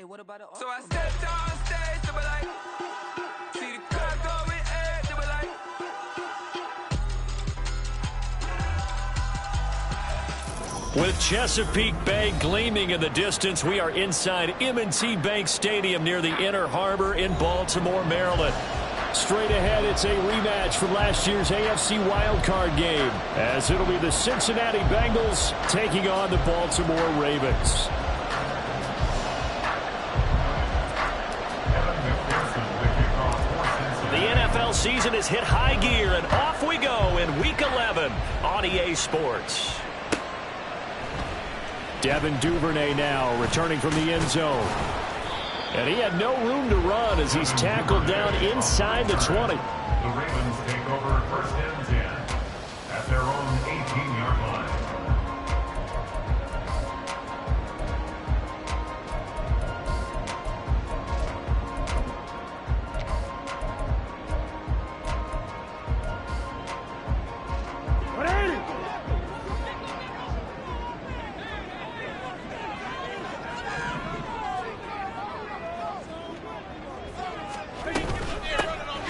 what about it? So I stepped on stage to be like, see the crowd going air to be like. With Chesapeake Bay gleaming in the distance, we are inside M&T Bank Stadium near the Inner Harbor in Baltimore, Maryland. Straight ahead, it's a rematch from last year's AFC wildcard game, as it'll be the Cincinnati Bengals taking on the Baltimore Ravens. The NFL season has hit high gear, and off we go in Week 11 on EA Sports. Devin Duvernay now returning from the end zone. And he had no room to run as he's tackled down inside the 20. The Ravens take over first and 10 at their own 18-yard line.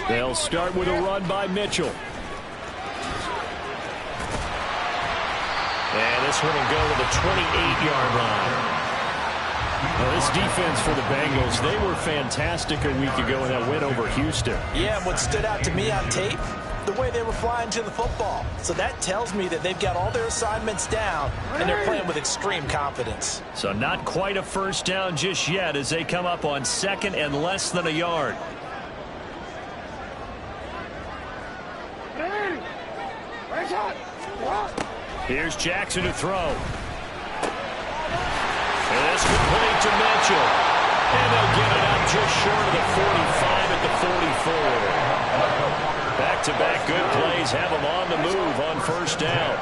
They'll start with a run by Mitchell. And this one will go to the 28-yard line. Now, this defense for the Bengals, they were fantastic a week ago in that win over Houston. Yeah, and what stood out to me on tape, the way they were flying to the football. So that tells me that they've got all their assignments down, and they're playing with extreme confidence. So not quite a first down just yet as they come up on second and less than a yard. Here's Jackson to throw. And it's complete to Mitchell. And they'll get it up just short of the 45 at the 44. Back-to-back good plays have them on the move on first down.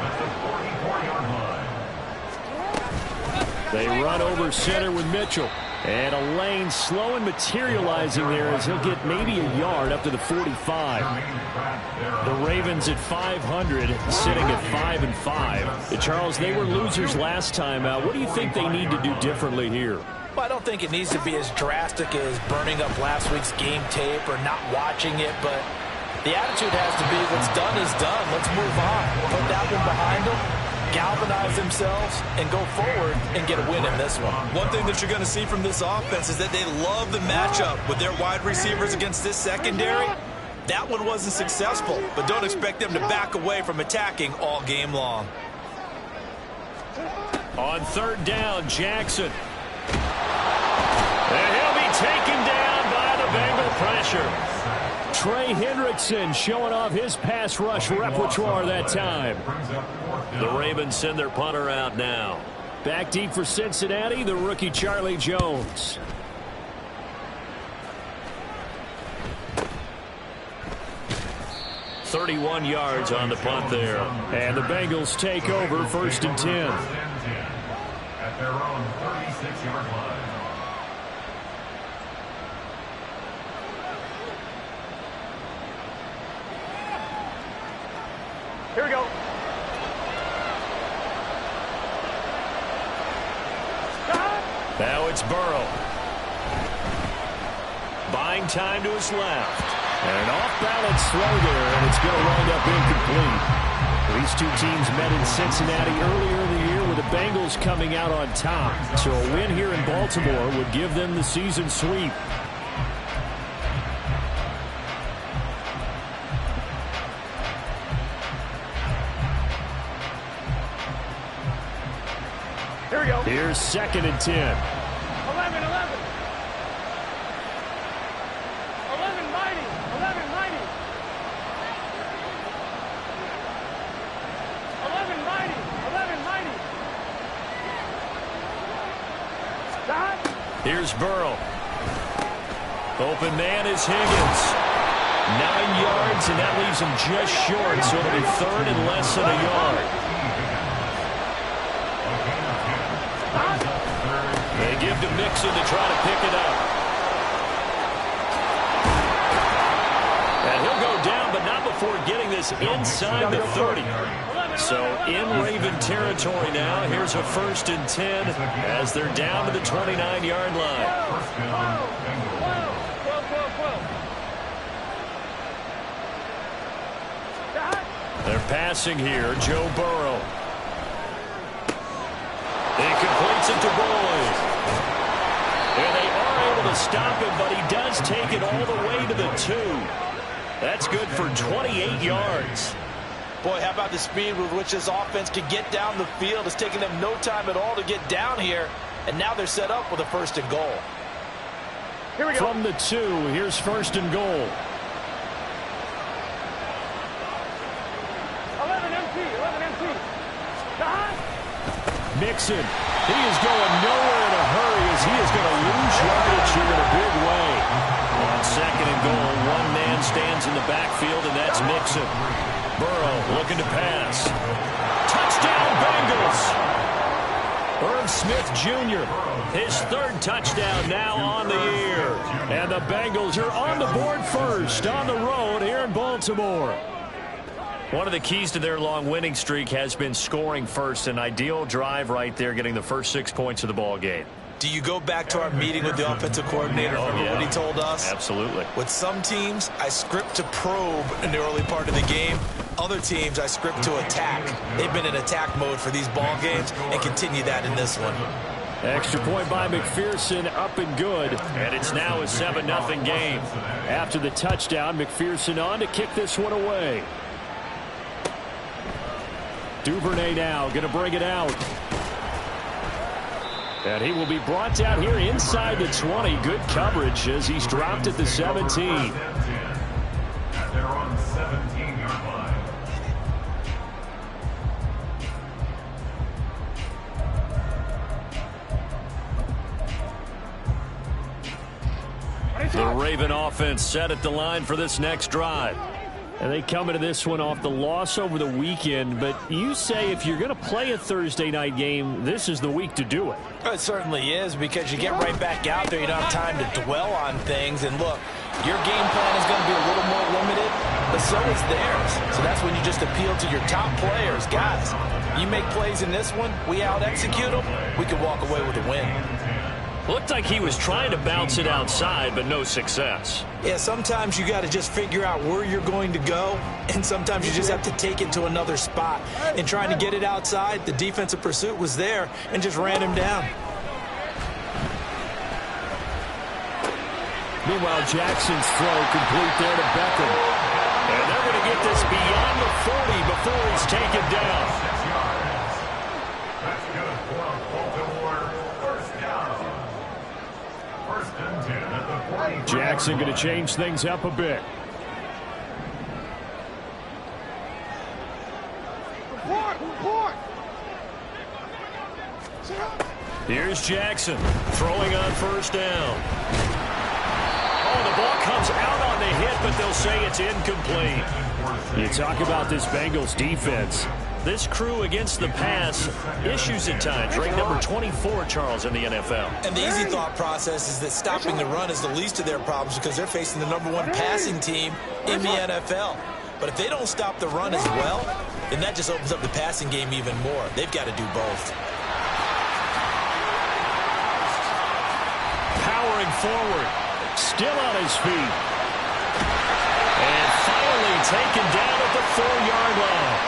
They run over center with Mitchell. And a lane slow and materializing there as he'll get maybe a yard up to the 45. The Ravens at 500, sitting at 5-5. Charles, they were losers last time out. What do you think they need to do differently here? Well, I don't think it needs to be as drastic as burning up last week's game tape or not watching it, but the attitude has to be what's done is done. Let's move on. Put that one behind them, galvanize themselves, and go forward and get a win in this one. One thing that you're going to see from this offense is that they love the matchup with their wide receivers against this secondary. That one wasn't successful, but don't expect them to back away from attacking all game long. On third down, Jackson. And he'll be taken down by the Bengal pressure. Trey Hendrickson showing off his pass rush repertoire that time. The Ravens send their punter out now. Back deep for Cincinnati, the rookie Charlie Jones. .31 yards on the punt there. And the Bengals take over first and 10. At their own 36-yard line. Here we go. Now it's Burrow. Buying time to his left. And an off-balance throw there, and it's going to wind up incomplete. These two teams met in Cincinnati earlier in the year with the Bengals coming out on top. So a win here in Baltimore would give them the season sweep. Here we go. Here's second and 10. 11. 11 mighty. 11 mighty. 11 mighty. 11 mighty. Stop. Here's Burrow. Open man is Higgins. 9 yards, and that leaves him just short, so it'll be third and less than a yard. They give to Mixon to try to pick it up. And he'll go down, but not before getting this inside the 30. 11. So in Raven territory now. Here's a 1st and 10 as they're down to the 29-yard line. They're passing here. Joe Burrow. He completes it to Boyd. And they are able to stop him, but he does take it all the way to the 2. That's good for 28 yards. Boy, how about the speed with which this offense can get down the field? It's taking them no time at all to get down here, and now they're set up with a 1st and goal. Here we go. From the 2, here's 1st and goal. 11 MT. Mixon. He is going nowhere in a hurry as he is going to lose yardage here in a big way. On 2nd and goal, one man stands in the backfield, and that's Mixon. Burrow looking to pass. Touchdown, Bengals! Irv Smith Jr., his 3rd touchdown now on the year. And the Bengals are on the board first on the road here in Baltimore. One of the keys to their long winning streak has been scoring first. An ideal drive right there, getting the first 6 points of the ball game. Do you go back to our meeting with the offensive coordinator? Remember what he told us? Absolutely. With some teams, I script to probe in the early part of the game. Other teams, I script to attack. They've been in attack mode for these ball games and continue that in this one. Extra point by McPherson, up and good. And it's now a 7-0 game. After the touchdown, McPherson on to kick this one away. Duvernay now going to bring it out. And he will be brought down here inside the 20. Good coverage as he's dropped at the 17. At their own 17-yard line. The Raven offense set at the line for this next drive. And they come into this one off the loss over the weekend. But you say if you're going to play a Thursday night game, this is the week to do it. It certainly is, because you get right back out there. You don't have time to dwell on things. And look, your game plan is going to be a little more limited, but so is theirs. So that's when you just appeal to your top players. Guys, you make plays in this one, we out-execute them, we can walk away with a win. Looked like he was trying to bounce it outside, but no success. Yeah, sometimes you got to just figure out where you're going to go, and sometimes you just have to take it to another spot. And trying to get it outside, the defensive pursuit was there and just ran him down. Meanwhile, Jackson's throw complete there to Beckham. And they're going to get this beyond the 40 before he's taken down. 6 yards. That's good for Baltimore. First down. 1st and 10 at the 40. Jackson going to change things up a bit. Report. Here's Jackson throwing on 1st down. Oh, the ball comes out on the hit, but they'll say it's incomplete. You talk about this Bengals defense. This crew against the pass, issues at times. Ranked number 24, Charles, in the NFL. And the easy thought process is that stopping the run is the least of their problems because they're facing the #1 passing team in the NFL. But if they don't stop the run as well, then that just opens up the passing game even more. They've got to do both. Powering forward. Still on his feet. And finally taken down at the 4-yard line.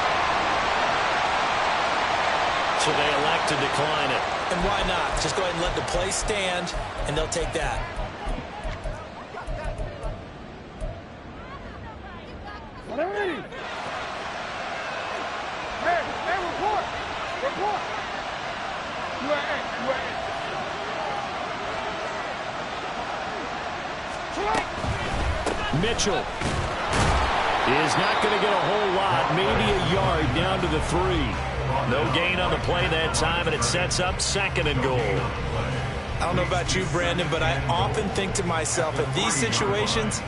So they elect to decline it. And why not? Just go ahead and let the play stand, and they'll take that. Hey, report. UAA. Mitchell is not going to get a whole lot, maybe a yard down to the 3. No gain on the play that time, and it sets up 2nd and goal. I don't know about you, Brandon, but I often think to myself, in these situations,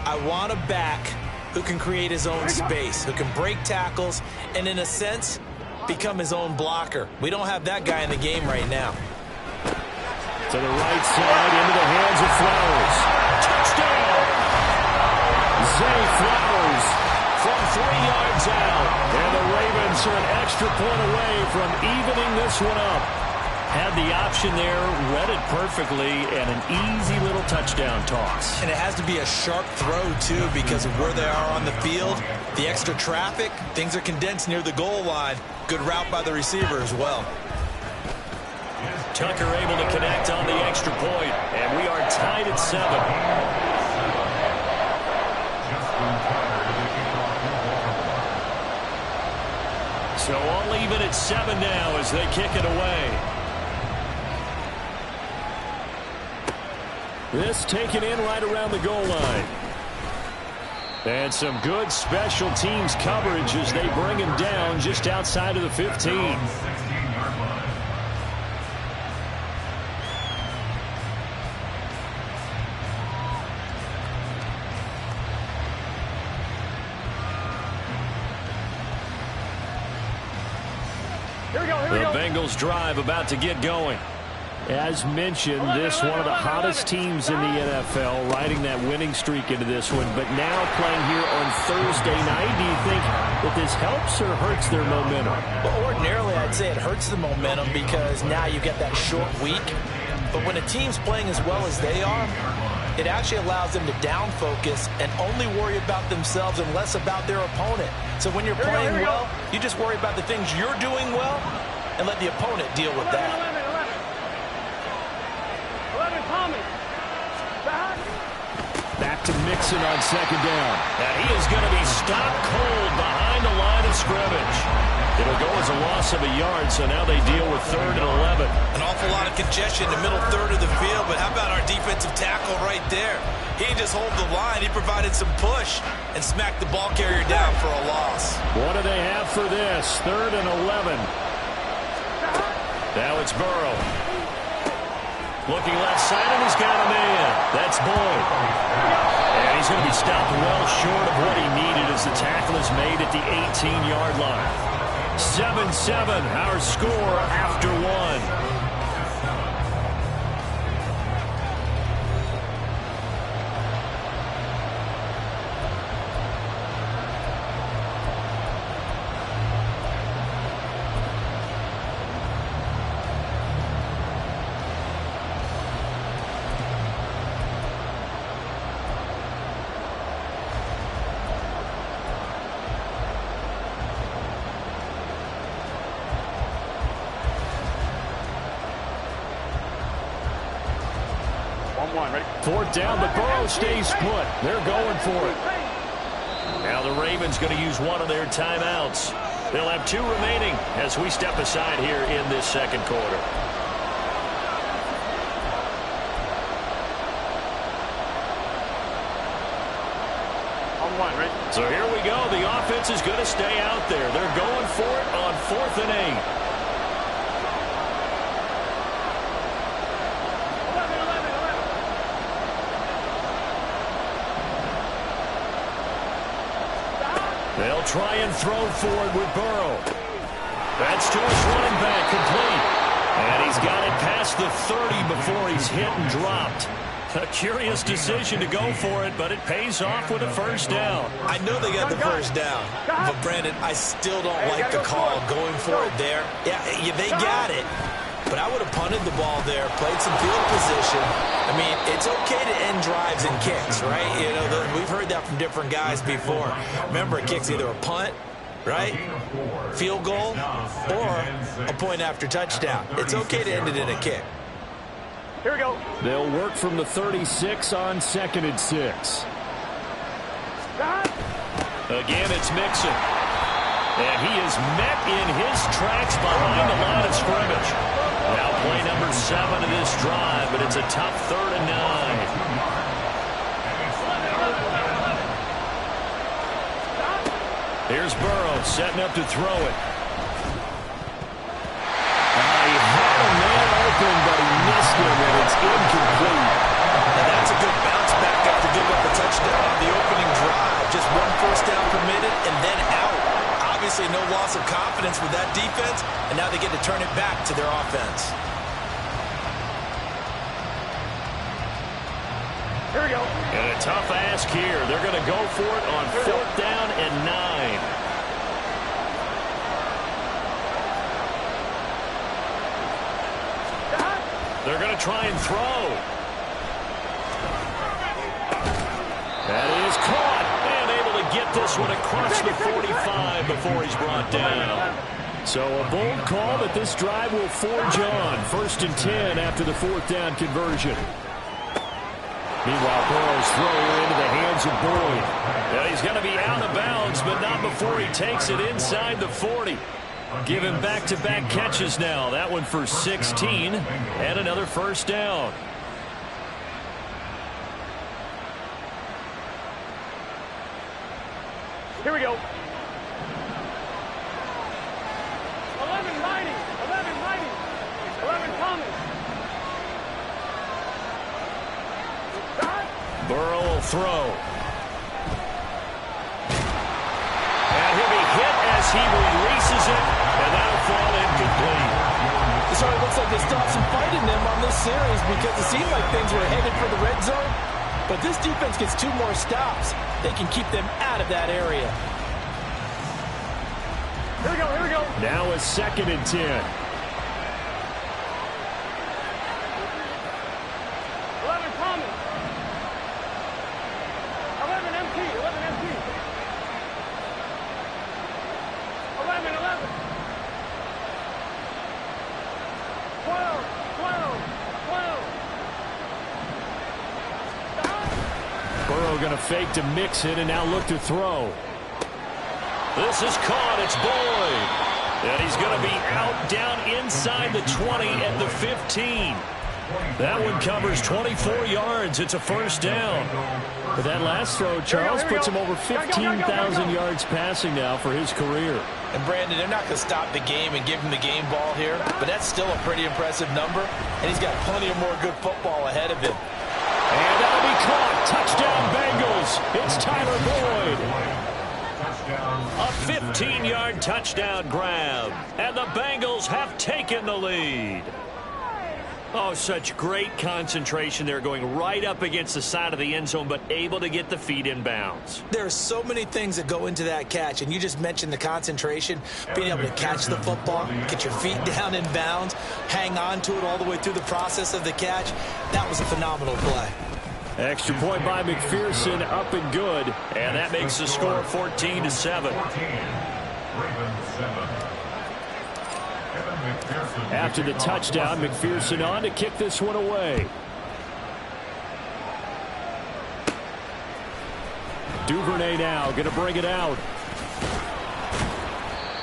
I want a back who can create his own space, who can break tackles, and in a sense, become his own blocker. We don't have that guy in the game right now. To the right side, into the hands of Flowers. Touchdown! Zay Flowers from 3 yards out. And the Ravens Bengals are an extra point away from evening this one up. Had the option there, read it perfectly, and an easy little touchdown toss. And it has to be a sharp throw, too, because of where they are on the field. The extra traffic, things are condensed near the goal line. Good route by the receiver as well. Tucker able to connect on the extra point, and we are tied at 7. So all even at 7 now as they kick it away. This taken in right around the goal line. And some good special teams coverage as they bring him down just outside of the 15. The Bengals drive about to get going. As mentioned, this one of the hottest teams in the NFL, riding that winning streak into this one, but now playing here on Thursday night. Do you think that this helps or hurts their momentum? Well, ordinarily, I'd say it hurts the momentum because now you get that short week. But when a team's playing as well as they are, it actually allows them to down focus and only worry about themselves and less about their opponent. So when you're playing well, you just worry about the things you're doing well and let the opponent deal with that. Back to Mixon on second down. And he is going to be stopped cold behind the line of scrimmage. It'll go as a loss of a yard, so now they deal with 3rd and 11. An awful lot of congestion in the middle third of the field, but how about our defensive tackle right there? He didn't just hold the line. He provided some push and smacked the ball carrier down for a loss. What do they have for this? 3rd and 11. Now it's Burrow. Looking left side, and he's got a man. That's Boyd. And he's going to be stopped well short of what he needed as the tackle is made at the 18-yard line. 7-7, our score after 1. Fourth down, but Burrow stays put. They're going for it. Now the Ravens going to use one of their timeouts. They'll have 2 remaining as we step aside here in this second quarter. So here we go. The offense is going to stay out there. They're going for it on 4th and 8. They'll try and throw for it with Burrow. That's to his running back, complete. And he's got it past the 30 before he's hit and dropped. A curious decision to go for it, but it pays off with a first down. I know they got the first down, but Brandon, I still don't like the call going for it there. Yeah, they got it. But I would have punted the ball there, played some field position. I mean, it's okay to end drives and kicks, right? You know, we've heard that from different guys before. Remember, a kick's either a punt, right, field goal, or a point after touchdown. It's okay to end it in a kick. Here we go. They'll work from the 36 on 2nd and 6. Again, it's Mixon. And he is met in his tracks behind the line of scrimmage. Now play number 7 of this drive, but it's a tough 3rd and 9. Here's Burrow setting up to throw it. He had a man open, but he missed him, and it's incomplete. And that's a good bounce back after giving up a touchdown on the opening drive. Just 1 first down permitted and then out. Obviously no loss of confidence with that defense, and now they get to turn it back to their offense. Here we go. And a tough ask here. They're going to go for it on 4th down and 9. They're going to try and throw. That is caught and able to get this one across the 45 before he's brought down. So a bold call that this drive will forge on. 1st and 10 after the 4th down conversion. Meanwhile, Burrow's throw into the hands of Boyd. Yeah, he's going to be out of bounds, but not before he takes it inside the 40. Give him back-to-back catches now. That one for 16 and another 1st down. Here we go. 11 mighty. 11 mighty. 11 coming. Burrow will throw. And he'll be hit as he releases it, and that'll fall incomplete. So it looks like they stopped some fight in them on this series because it seemed like things were headed for the red zone. But this defense gets 2 more stops. They can keep them out of that area. Here we go, here we go. Now a 2nd and 10. 11 coming. 11 MT, 11 MT. 11, 11. 12, 12, 12. Burrow going to fake to mix it and now look to throw. This is caught. It's Boyd. And he's going to be out down inside the 20 at the 15. That one covers 24 yards. It's a 1st down. But that last throw, Charles, puts him over 15,000 yards passing now for his career. And Brandon, they're not going to stop the game and give him the game ball here, but that's still a pretty impressive number, and he's got plenty of more good football ahead of him. And that'll be caught. Touchdown, Bengals. It's Tyler Boyd. A 15-yard touchdown grab, and the Bengals have taken the lead. Oh, such great concentration there, going right up against the side of the end zone, but able to get the feet in bounds. There are so many things that go into that catch, and you just mentioned the concentration, being able to catch the football, get your feet down in bounds, hang on to it all the way through the process of the catch. That was a phenomenal play. Extra point by McPherson, up and good, and that makes the score 14-7. After the touchdown, McPherson on to kick this one away. Duvernay now going to bring it out.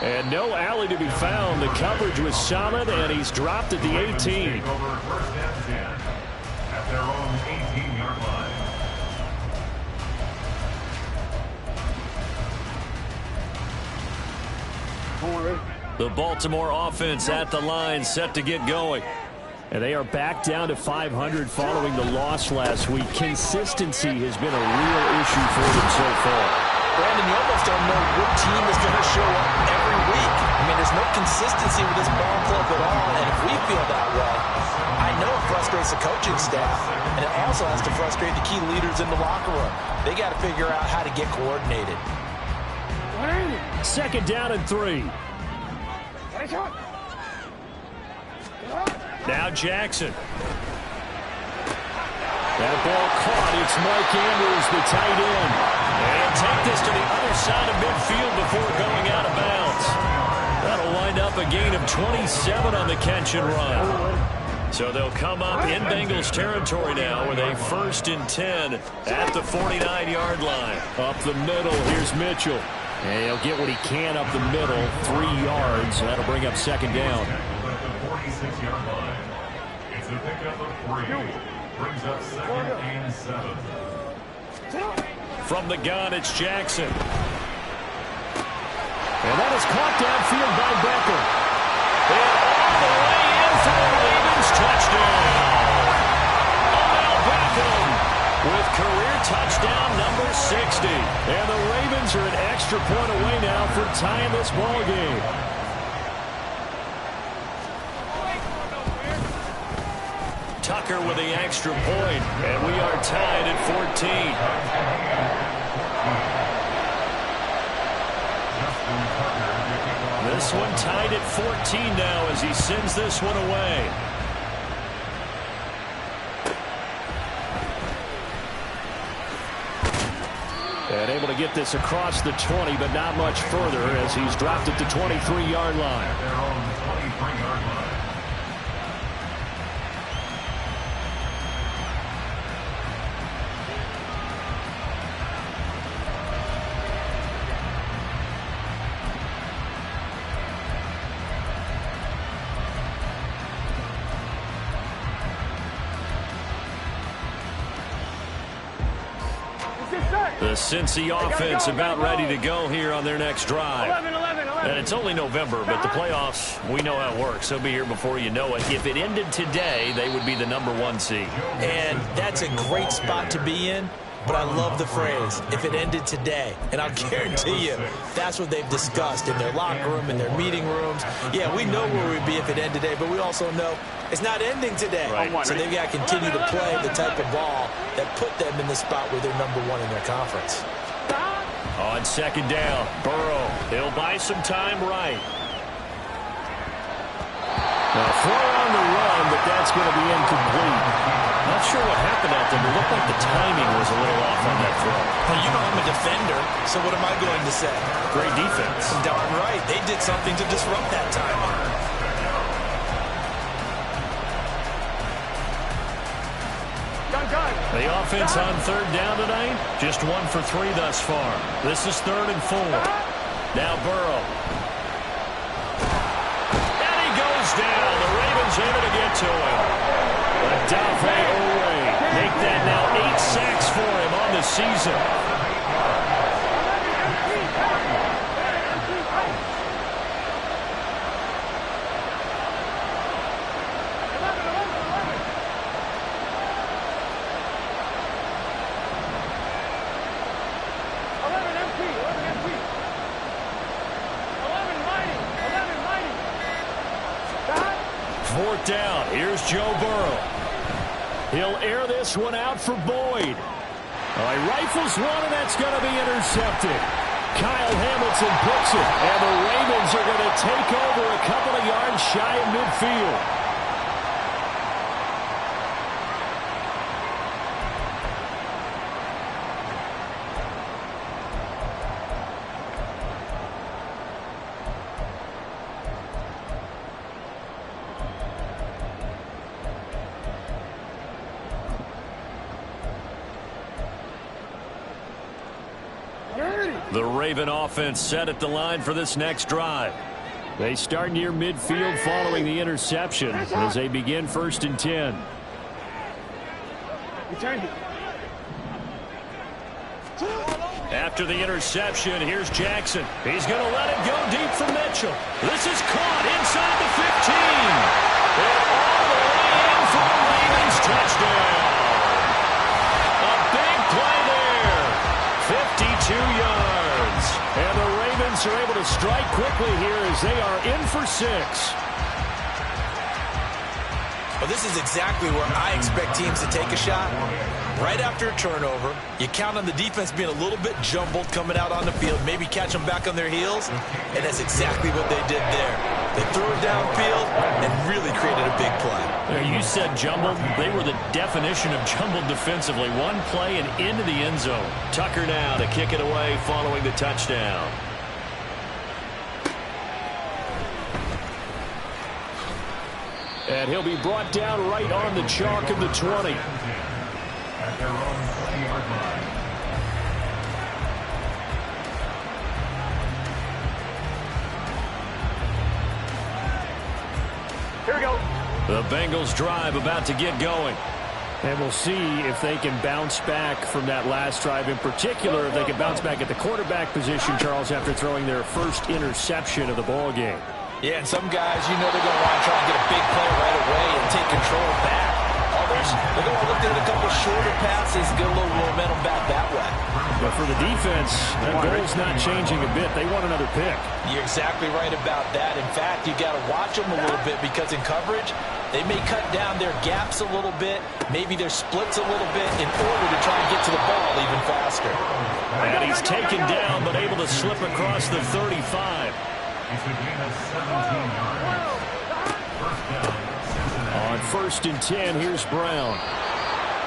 And no alley to be found. The coverage was solid, and he's dropped at the 18. At their own 18-yard line. The Baltimore offense at the line, set to get going. And they are back down to 500 following the loss last week. Consistency has been a real issue for them so far. Brandon, you almost don't know what team is going to show up every week. I mean, there's no consistency with this ball club at all, and if we feel that way, I know it frustrates the coaching staff, and it also has to frustrate the key leaders in the locker room. They got to figure out how to get coordinated. 2nd down and 3. Now Jackson. That ball caught. It's Mike Andrews, the tight end. And he'll take this to the other side of midfield before going out of bounds. That'll wind up a gain of 27 on the catch and run. So they'll come up in Bengals territory now with a 1st and 10 at the 49-yard line. Up the middle, here's Mitchell. And he'll get what he can up the middle, 3 yards. That'll bring up 2nd down. At the 46-yard line. It's a pickup of 3. Brings up 2nd and 7. From the gun, it's Jackson. And that is caught downfield by Becker. And all the way in for the Ravens touchdown. Odell Beckham with career touchdown number 60. And the Ravens are an extra point away now for tying this ball game. Tucker with the extra point, and we are tied at 14. This one tied at 14 now as he sends this one away. And able to get this across the 20, but not much further as he's dropped at the 23-yard line. At their own 23-yard line. The Cincy offense about ready to go here on their next drive. 11. And it's only November, but the playoffs, we know how it works. They'll be here before you know it. If it ended today, they would be the #1 seed. And that's a great spot to be in. But I love the phrase, if it ended today. And I'll guarantee you, that's what they've discussed in their locker room, in their meeting rooms. Yeah, we know where we'd be if it ended today, but we also know it's not ending today. Right. So they've got to continue to play the type of ball that put them in the spot where they're #1 in their conference. On second down, Burrow. He'll buy some time right. Now, throw on the run, but that's going to be incomplete. Not sure what happened out there. It looked like the timing was a little off on that throw. Well, you know I'm a defender, so what am I going to say? Great defense. Darn right. They did something to disrupt that timing. The offense on third down tonight, just 1 for 3 thus far. This is 3rd and 4. Now Burrow. And he goes down. The Ravens able to get to him. Odafe Oweh. Make that now 8 sacks for him on the season. Fourth down. Here's Joe Burrow. He'll air this one out for Boyd. He rifles one, and that's going to be intercepted. Kyle Hamilton picks it, and the Ravens are going to take over a couple of yards shy of midfield. The Raven offense set at the line for this next drive. They start near midfield following the interception as they begin 1st and 10. After the interception, here's Jackson. He's going to let it go deep for Mitchell. This is caught inside the 15. And all the way in for the Ravens touchdown. A big play there. 52 yards. And the Ravens are able to strike quickly here as they are in for 6. Well, this is exactly where I expect teams to take a shot. Right after a turnover, you count on the defense being a little bit jumbled coming out on the field, maybe catch them back on their heels, and that's exactly what they did there. They threw it downfield and really created a big play. You said jumbled. They were the definition of jumbled defensively. One play and into the end zone. Tucker now to kick it away following the touchdown. And he'll be brought down right on the chalk of the 20. At their own 20-yard line. Here we go. The Bengals drive about to get going. And we'll see if they can bounce back from that last drive. In particular, if they can bounce back at the quarterback position, Charles, after throwing their first interception of the ball game. Yeah, and some guys, you know they're going to want to try and get a big play right away and take control back. Others, they're going to look at a couple shorter passes, get a little momentum back that way. But for the defense, that goal's not changing a bit. They want another pick. You're exactly right about that. In fact, you got to watch them a little bit because in coverage, they may cut down their gaps a little bit, maybe their splits a little bit in order to try and get to the ball even faster. And he's taken down but able to slip across the 35. He's a gain of 17 yards. First down, Cincinnati. On 1st and 10, here's Brown.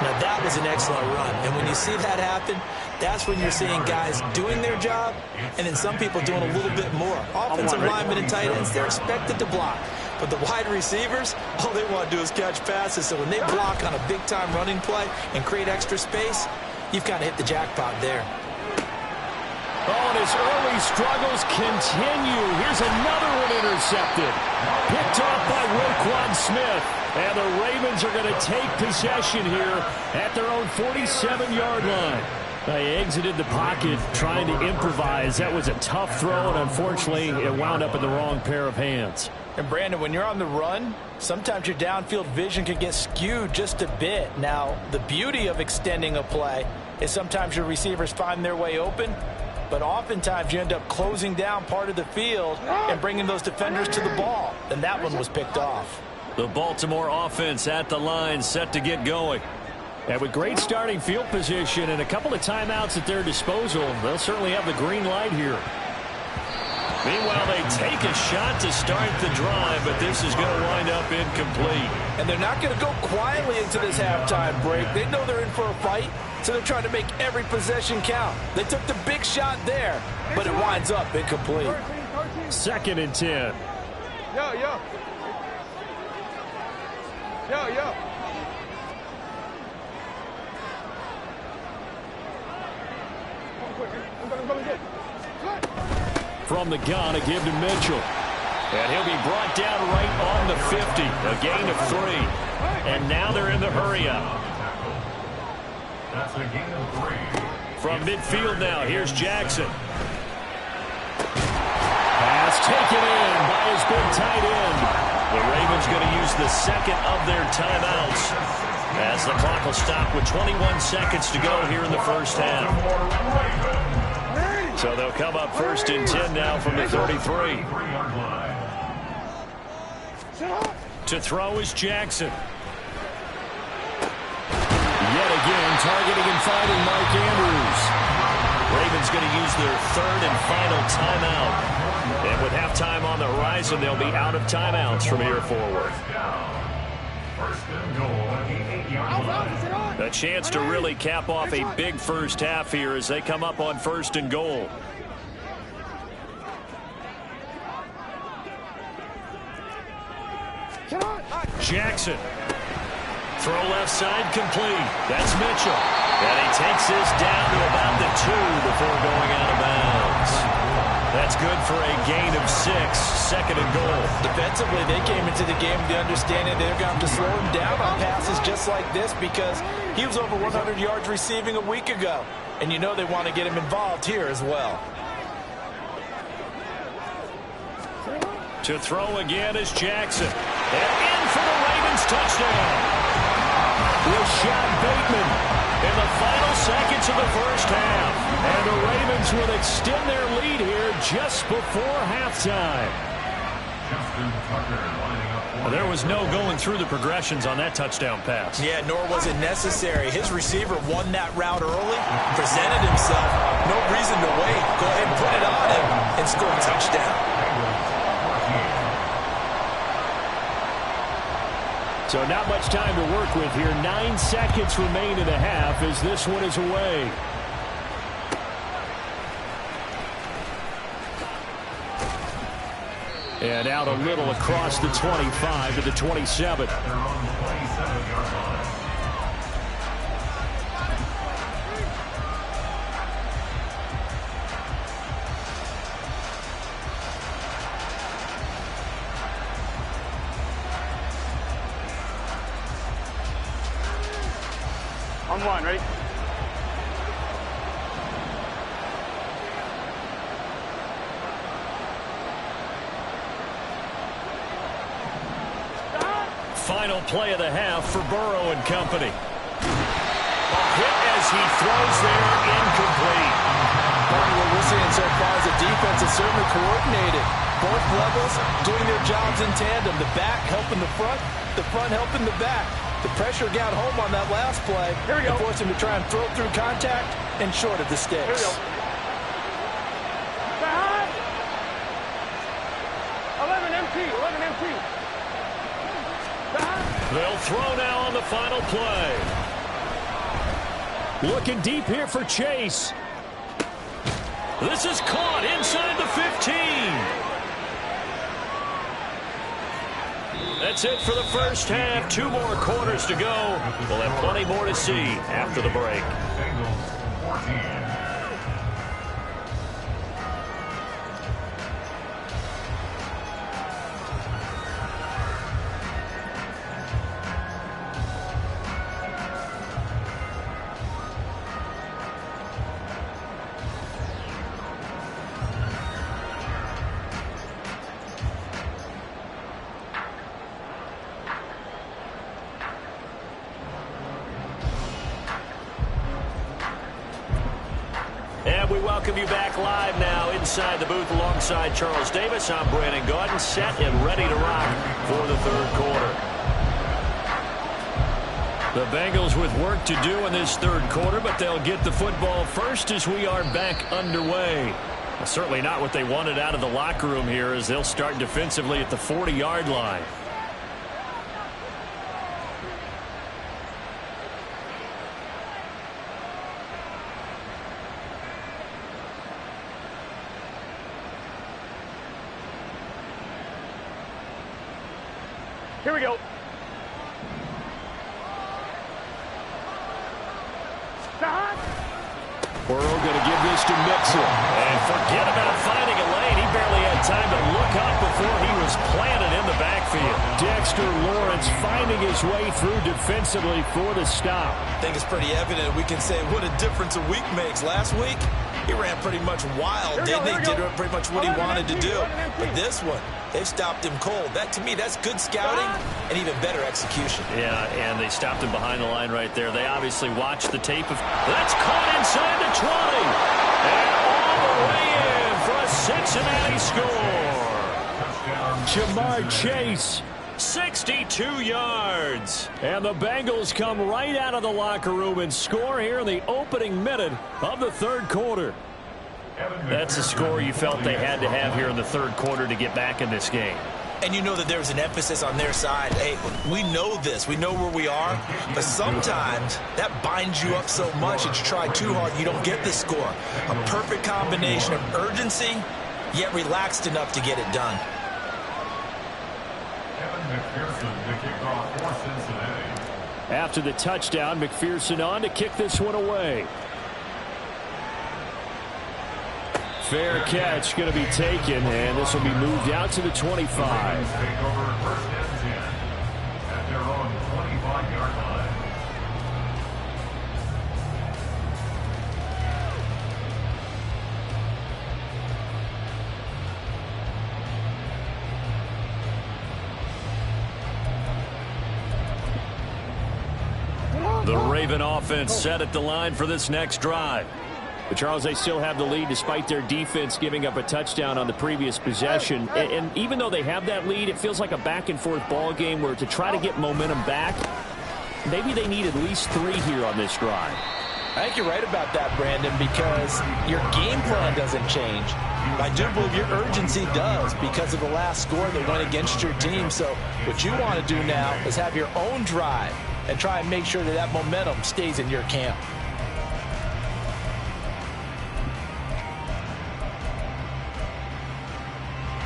Now, that was an excellent run. And when you see that happen, That's when you're seeing guys doing their job and then some people doing a little bit more. Offensive linemen and tight ends, they're expected to block. But the wide receivers, all they want to do is catch passes. So when they block on a big-time running play and create extra space, you've kind of hit the jackpot there. Oh, and his early struggles continue. Here's another one intercepted. Picked off by Roquan Smith. And the Ravens are going to take possession here at their own 47-yard line. They exited the pocket trying to improvise. That was a tough throw, and unfortunately, it wound up in the wrong pair of hands. And, Brandon, when you're on the run, sometimes your downfield vision can get skewed just a bit. Now, the beauty of extending a play is sometimes your receivers find their way open, but oftentimes you end up closing down part of the field and bringing those defenders to the ball. And that one was picked off. The Baltimore offense at the line, set to get going. And with great starting field position and a couple of timeouts at their disposal, they'll certainly have the green light here. Meanwhile, they take a shot to start the drive, but this is going to wind up incomplete. And they're not going to go quietly into this halftime break. They know they're in for a fight, so they're trying to make every possession count. They took the big shot there, but it winds up incomplete. 2nd and 10. Yo. From the gun, a give to Mitchell. And he'll be brought down right on the 50. A gain of 3. And now they're in the hurry-up. That's a gain of 3. From midfield now, here's Jackson. Pass taken in by his big tight end. The Ravens going to use the second of their timeouts as the clock will stop with 21 seconds to go here in the first half. So they'll come up 1st and 10 now from the 33. To throw is Jackson. Yet again, targeting and finding Mark Andrews. Ravens going to use their 3rd and final timeout. And with halftime on the horizon, they'll be out of timeouts from here forward. A chance to really cap off a big first half here as they come up on 1st and goal. Jackson. Throw left side complete. That's Mitchell. And he takes this down to about the 2 before going out of bounds. That's good for a gain of 6, 2nd and goal. Defensively, they came into the game with the understanding they're going to have to slow him down on passes just like this because he was over 100 yards receiving a week ago. And you know they want to get him involved here as well. To throw again is Jackson. And in for the Ravens touchdown. Rashad Bateman in the final seconds of the first half. And the Ravens will extend their lead here just before halftime. There was no going through the progressions on that touchdown pass. Yeah, nor was it necessary. His receiver won that route early, presented himself. No reason to wait. Go ahead and put it on him and score a touchdown. So not much time to work with here. 9 seconds remain in the half as this one is away. And out a little across the 25 to the 27. On 1, ready? Final play of the half for Burrow and company. A hit as he throws there, incomplete. What we're seeing so far is the defense is certainly coordinated. Both levels doing their jobs in tandem. The back helping the front helping the back. The pressure got home on that last play. Here we go. And forced him to try and throw through contact and short of the sticks. Here we go. Behind. 11 MT. 11 MT. They'll throw now on the final play. Looking deep here for Chase. This is caught inside the 15. That's it for the first half. 2 more quarters to go. We'll have plenty more to see after the break. Bengals 14. And we welcome you back live now inside the booth alongside Charles Davis. I'm Brandon Gaudin, set and ready to rock for the third quarter. The Bengals with work to do in this third quarter, but they'll get the football first as we are back underway. Well, certainly not what they wanted out of the locker room here as they'll start defensively at the 40-yard line. Here we go. Burrow going to give this to Mitchell. And forget about finding a lane. He barely had time to look up before he was planted in the backfield. Dexter Lawrence finding his way through defensively for the stop. I think it's pretty evident. We can say what a difference a week makes. Last week, he ran pretty much wild, didn't he? Did pretty much what he wanted to do. But this one, they stopped him cold. That, to me, that's good scouting and even better execution. Yeah, and they stopped him behind the line right there. They obviously watched the tape of... That's caught inside the 20. And all the way in for a Cincinnati score. Jamar Chase, 62 yards. And the Bengals come right out of the locker room and score here in the opening minute of the third quarter. That's a score you felt they had to have here in the third quarter to get back in this game. And you know that there's an emphasis on their side. Hey, we know this. We know where we are. But sometimes that binds you up so much that you try too hard, you don't get the score. A perfect combination of urgency, yet relaxed enough to get it done. After the touchdown, McPherson on to kick this one away. Fair catch going to be taken, and this will be moved out to the 25. Take over first and 10 at their own 25-yard line. The Raven offense set at the line for this next drive. But, Charles, they still have the lead despite their defense giving up a touchdown on the previous possession. And even though they have that lead, it feels like a back-and-forth ball game where to try to get momentum back, maybe they need at least 3 here on this drive. I think you're right about that, Brandon, because your game plan doesn't change. I do believe your urgency does because of the last score that went against your team. So what you want to do now is have your own drive and try and make sure that that momentum stays in your camp.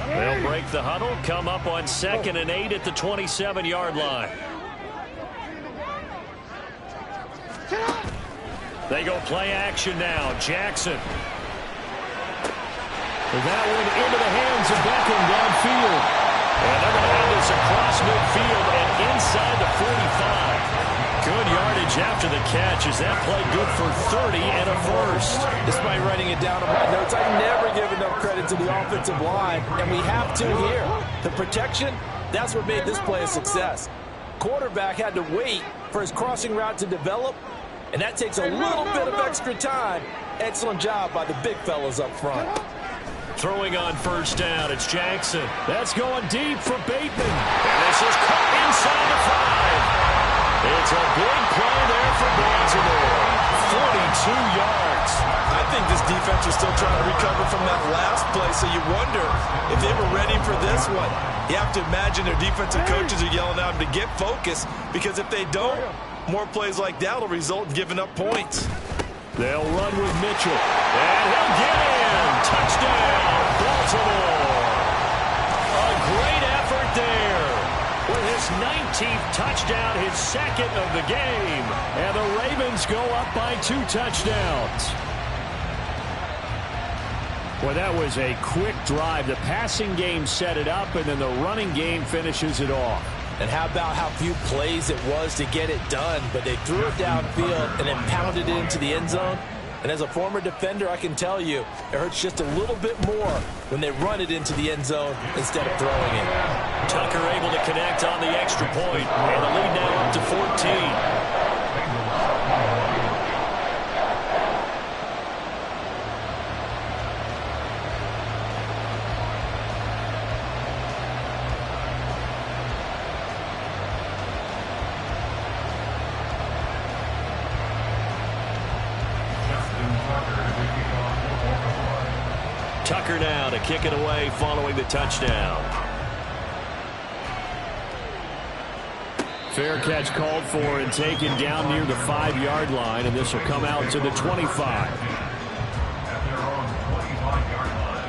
They'll break the huddle, come up on 2nd and 8 at the 27-yard line. They go play action now. Jackson. That one into the hands of Beckham downfield. And they're going to have this across midfield and inside the 45. Good yardage after the catch. Is that play good for 30 and a first? Despite writing it down on my notes, I never give enough credit to the offensive line, and we have to here. The protection, that's what made this play a success. Quarterback had to wait for his crossing route to develop, and that takes a little bit of extra time. Excellent job by the big fellas up front. Throwing on first down, it's Jackson. That's going deep for Bateman. And this is cut inside the 5. It's a big play there for Baltimore. 42 yards. I think this defense was still trying to recover from that last play, so you wonder if they were ready for this one. You have to imagine their defensive coaches are yelling at them to get focused, because if they don't, More plays like that will result in giving up points. They'll run with Mitchell. And he'll get in. Touchdown, Baltimore. A great effort there. With his 19th touchdown, his second of the game. And the Ravens go up by 2 touchdowns. Well, that was a quick drive. The passing game set it up, and then the running game finishes it off. And how about how few plays it was to get it done, but they threw it downfield and then pounded it into the end zone. And as a former defender, I can tell you, it hurts just a little bit more when they run it into the end zone instead of throwing it. Tucker able to connect on the extra point, and the lead now up to 14. Tucker now to kick it away following the touchdown. Fair catch called for and taken down near the 5-yard line, and this will come out to the 25. At their own 25-yard line.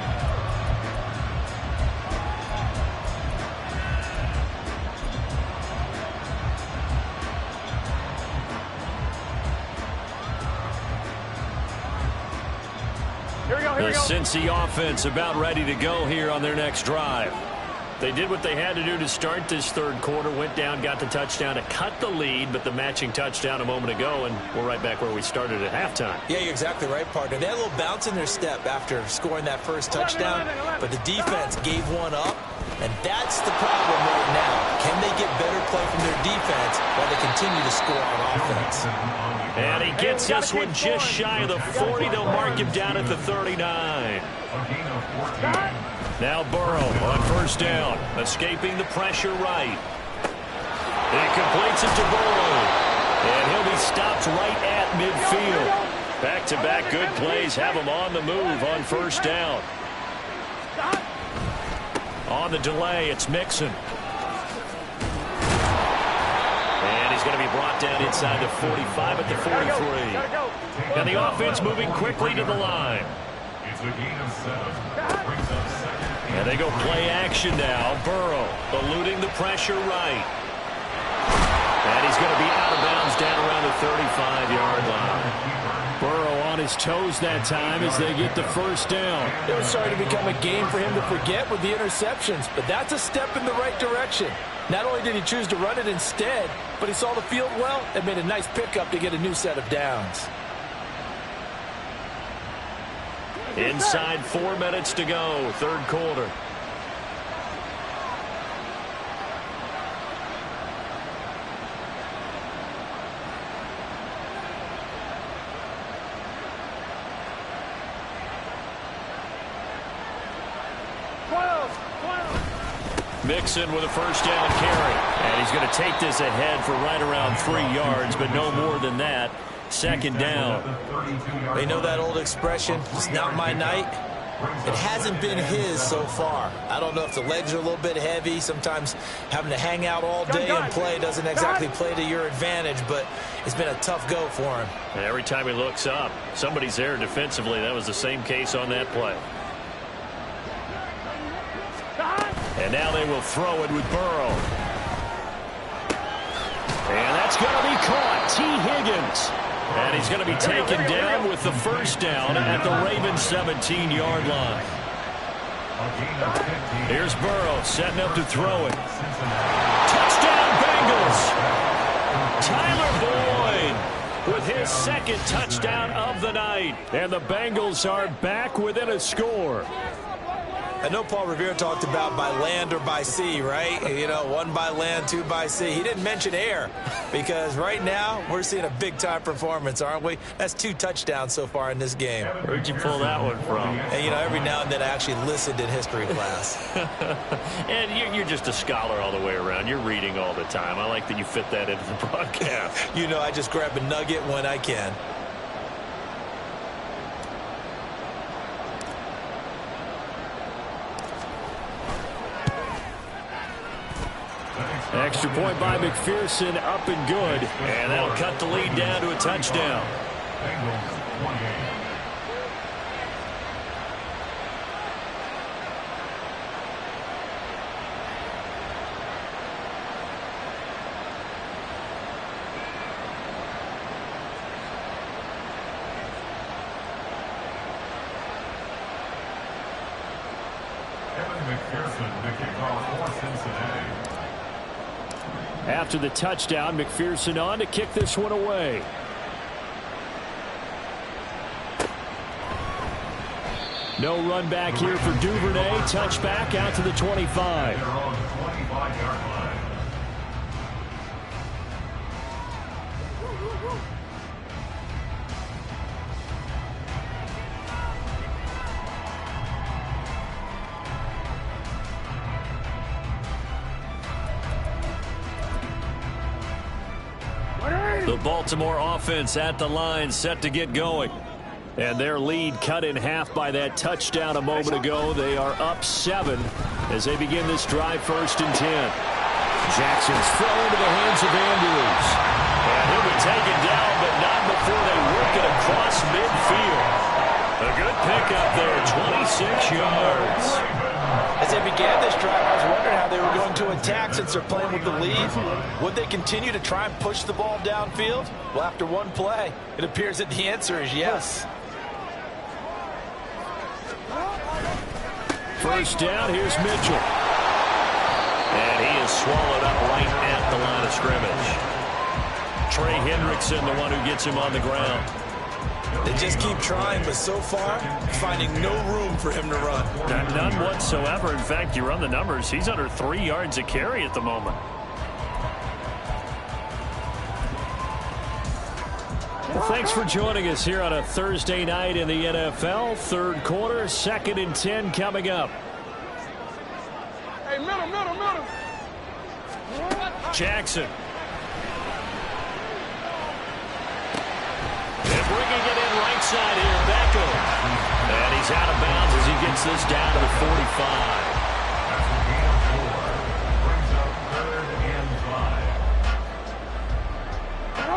The Cincy offense about ready to go here on their next drive. They did what they had to do to start this third quarter, went down, got the touchdown to cut the lead, but the matching touchdown a moment ago, and we're right back where we started at halftime. Yeah, you're exactly right, partner. They had a little bounce in their step after scoring that first touchdown, but the defense gave one up, and that's the problem right now. Can they get better play from their defense while they continue to score on offense? And he gets this one just shy of the 40. They'll mark him down at the 39. Now Burrow on first down, escaping the pressure right. He completes it to Burrow, and he'll be stopped right at midfield. Back-to-back good plays have him on the move on first down. On the delay, it's Mixon. And he's going to be brought down inside the 45 at the 43. And the offense moving quickly to the line. It's a gain of 7. Brings up second. And they go play action now. Burrow eluding the pressure right. And he's going to be out of bounds down around the 35-yard line. Burrow on his toes that time as they get the first down. It was starting to become a game for him to forget with the interceptions, but that's a step in the right direction. Not only did he choose to run it instead, but he saw the field well and made a nice pickup to get a new set of downs. Inside 4 minutes to go, third quarter. Mixon with a first down carry. And he's going to take this ahead for right around 3 yards, but no more than that. Second down. They know that old expression, it's not my night. It hasn't been his so far. I don't know if the legs are a little bit heavy. Sometimes having to hang out all day and play doesn't exactly play to your advantage, but it's been a tough go for him. And every time he looks up, somebody's there defensively. That was the same case on that play. And now they will throw it with Burrow. And that's going to be caught. T. Higgins. And he's going to be taken down with the first down at the Ravens 17-yard line. Here's Burrow setting up to throw it. Touchdown Bengals. Tyler Boyd with his second touchdown of the night. And the Bengals are back within a score. I know Paul Revere talked about by land or by sea, right? You know, 1 by land, 2 by sea. He didn't mention air because right now we're seeing a big-time performance, aren't we? That's 2 touchdowns so far in this game. Where'd you pull that one from? And, you know, every now and then I actually listened in history class. And you're just a scholar all the way around. You're reading all the time. I like that you fit that into the broadcast. You know, I just grab a nugget when I can. Extra point by McPherson, up and good. And that'll cut the lead down to a touchdown. Bengals 28. McPherson, the kickoff for Cincinnati. After the touchdown, McPherson on to kick this one away. No run back here for Duvernay. Touchback out to the 25. They're on the 25-yard line. The Baltimore offense at the line, set to get going. And their lead cut in half by that touchdown a moment ago. They are up 7 as they begin this drive, 1st and 10. Jackson's throw into the hands of Andrews. And he'll be taken down, but not before they work it across midfield. A good pickup there, 26 yards. As they began this drive, I was wondering how they were going to attack since they're playing with the lead. Would they continue to try and push the ball downfield? Well, after one play, it appears that the answer is yes. First down, here's Mitchell. And he is swallowed up right at the line of scrimmage. Trey Hendrickson, the one who gets him on the ground. They just keep trying, but so far, finding no room for him to run. None whatsoever. In fact, you run the numbers, he's under 3 yards a carry at the moment. Well, thanks for joining us here on a Thursday night in the NFL. Third quarter, 2nd and 10 coming up. Hey, middle. Jackson. And bringing it in right side here, Beckham. And he's out of bounds as he gets this down to the 45. That's a gain of 4. Brings up 3rd and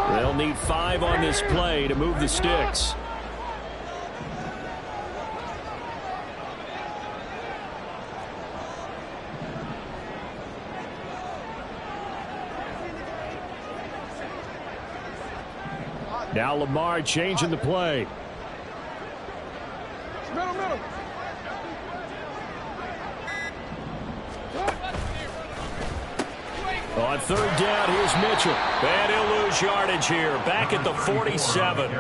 5. They'll need 5 on this play to move the sticks. Now Lamar changing the play. Middle. On 3rd down, here's Mitchell. And he'll lose yardage here. Back at the 47.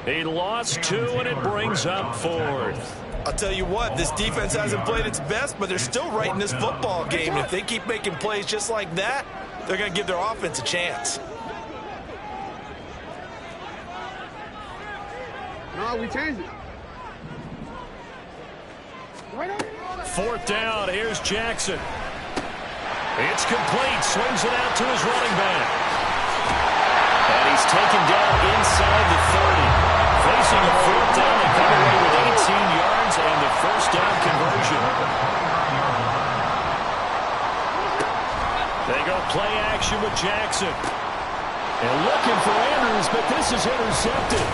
He lost 2, and it brings up 4th. I'll tell you what, this defense hasn't played its best, but they're still right in this football game. And if they keep making plays just like that, they're going to give their offense a chance. No, we changed it. 4th down, here's Jackson. It's complete, swings it out to his running back. And he's taken down inside the 30. Facing a 4th down, they come away with 18 yards and the 1st down conversion. They go play action with Jackson. And looking for Andrews, but this is intercepted.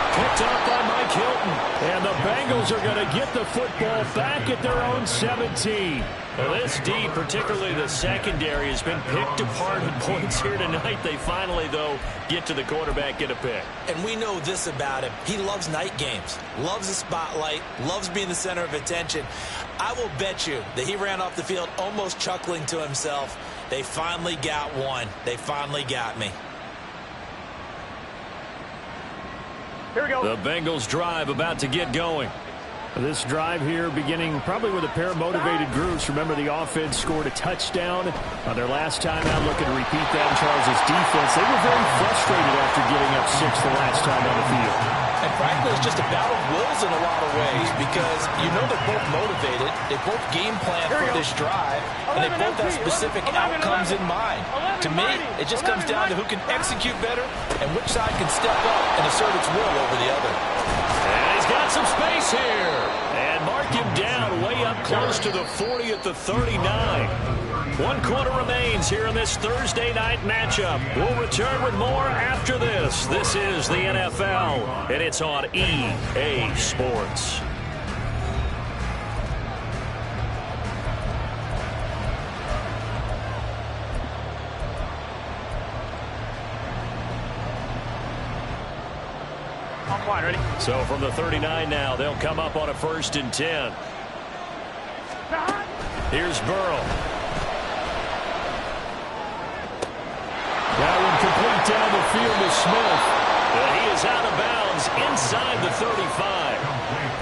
Picked up by Mike Hilton. And the Bengals are going to get the football back at their own 17. Well, this D, particularly the secondary, has been picked apart in points here tonight. They finally, though, get to the quarterback, get a pick. And we know this about him. He loves night games, loves the spotlight, loves being the center of attention. I will bet you that he ran off the field almost chuckling to himself. They finally got one. They finally got me. Here we go. The Bengals drive about to get going. This drive here beginning probably with a pair of motivated groups. Remember, the offense scored a touchdown on their last time out, looking to repeat that in Charles' defense. They were very frustrated after getting up 6 the last time on the field. And frankly, it's just a battle of wills in a lot of ways because you know they're both motivated. They both game plan for this drive, and they both have specific outcomes in mind. To me, it just comes down to who can execute better and which side can step up and assert its will over the other. And he's got some space here. And mark him down way up close to the 40 at the 39. 1 quarter remains here in this Thursday night matchup. We'll return with more after this. This is the NFL, and it's on EA Sports. Ready? So from the 39 now, they'll come up on a 1st and 10. Here's Burrow. That one complete down the field to Smith. And he is out of bounds inside the 35.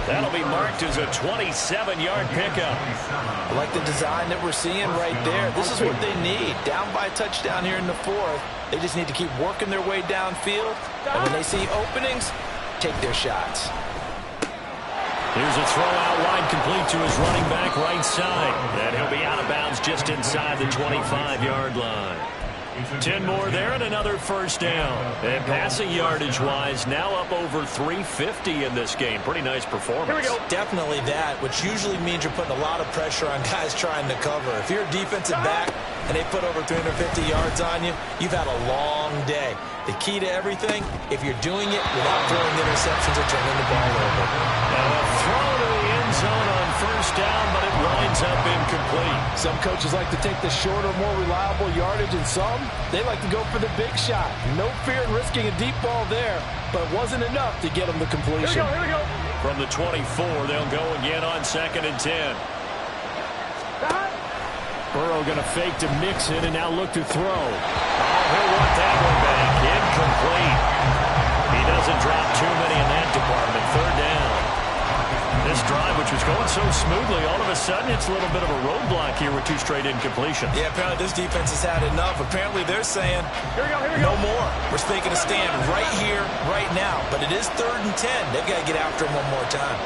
That'll be marked as a 27-yard pickup. I like the design that we're seeing right there. This is what they need. Down by a touchdown here in the 4th. They just need to keep working their way downfield. And when they see openings, take their shots. Here's a throw out wide, complete to his running back right side. And he'll be out of bounds just inside the 25-yard line. 10 more there and another 1st down. And passing yardage-wise, now up over 350 in this game. Pretty nice performance. Here we go. Definitely that, which usually means you're putting a lot of pressure on guys trying to cover. If you're a defensive back and they put over 350 yards on you, you've had a long day. The key to everything, if you're doing it without throwing interceptions or turning the ball over. And a throw to the end zone on 1st down, but it winds up incomplete. Some coaches like to take the shorter, more reliable yardage, and some, they like to go for the big shot. No fear in risking a deep ball there, but it wasn't enough to get them the completion. Here we go. From the 24, they'll go again on 2nd and 10. Burrow going to fake to Mixon and now look to throw. He'll want that one back. Incomplete. He doesn't drop too many in that department. 3rd down. This drive, which was going so smoothly, all of a sudden it's a little bit of a roadblock here with 2 straight incompletions. Yeah, apparently this defense has had enough. Apparently they're saying, Here we go. no more. We're making a stand right here, right now. But it is 3rd and 10. They've got to get after him one more time.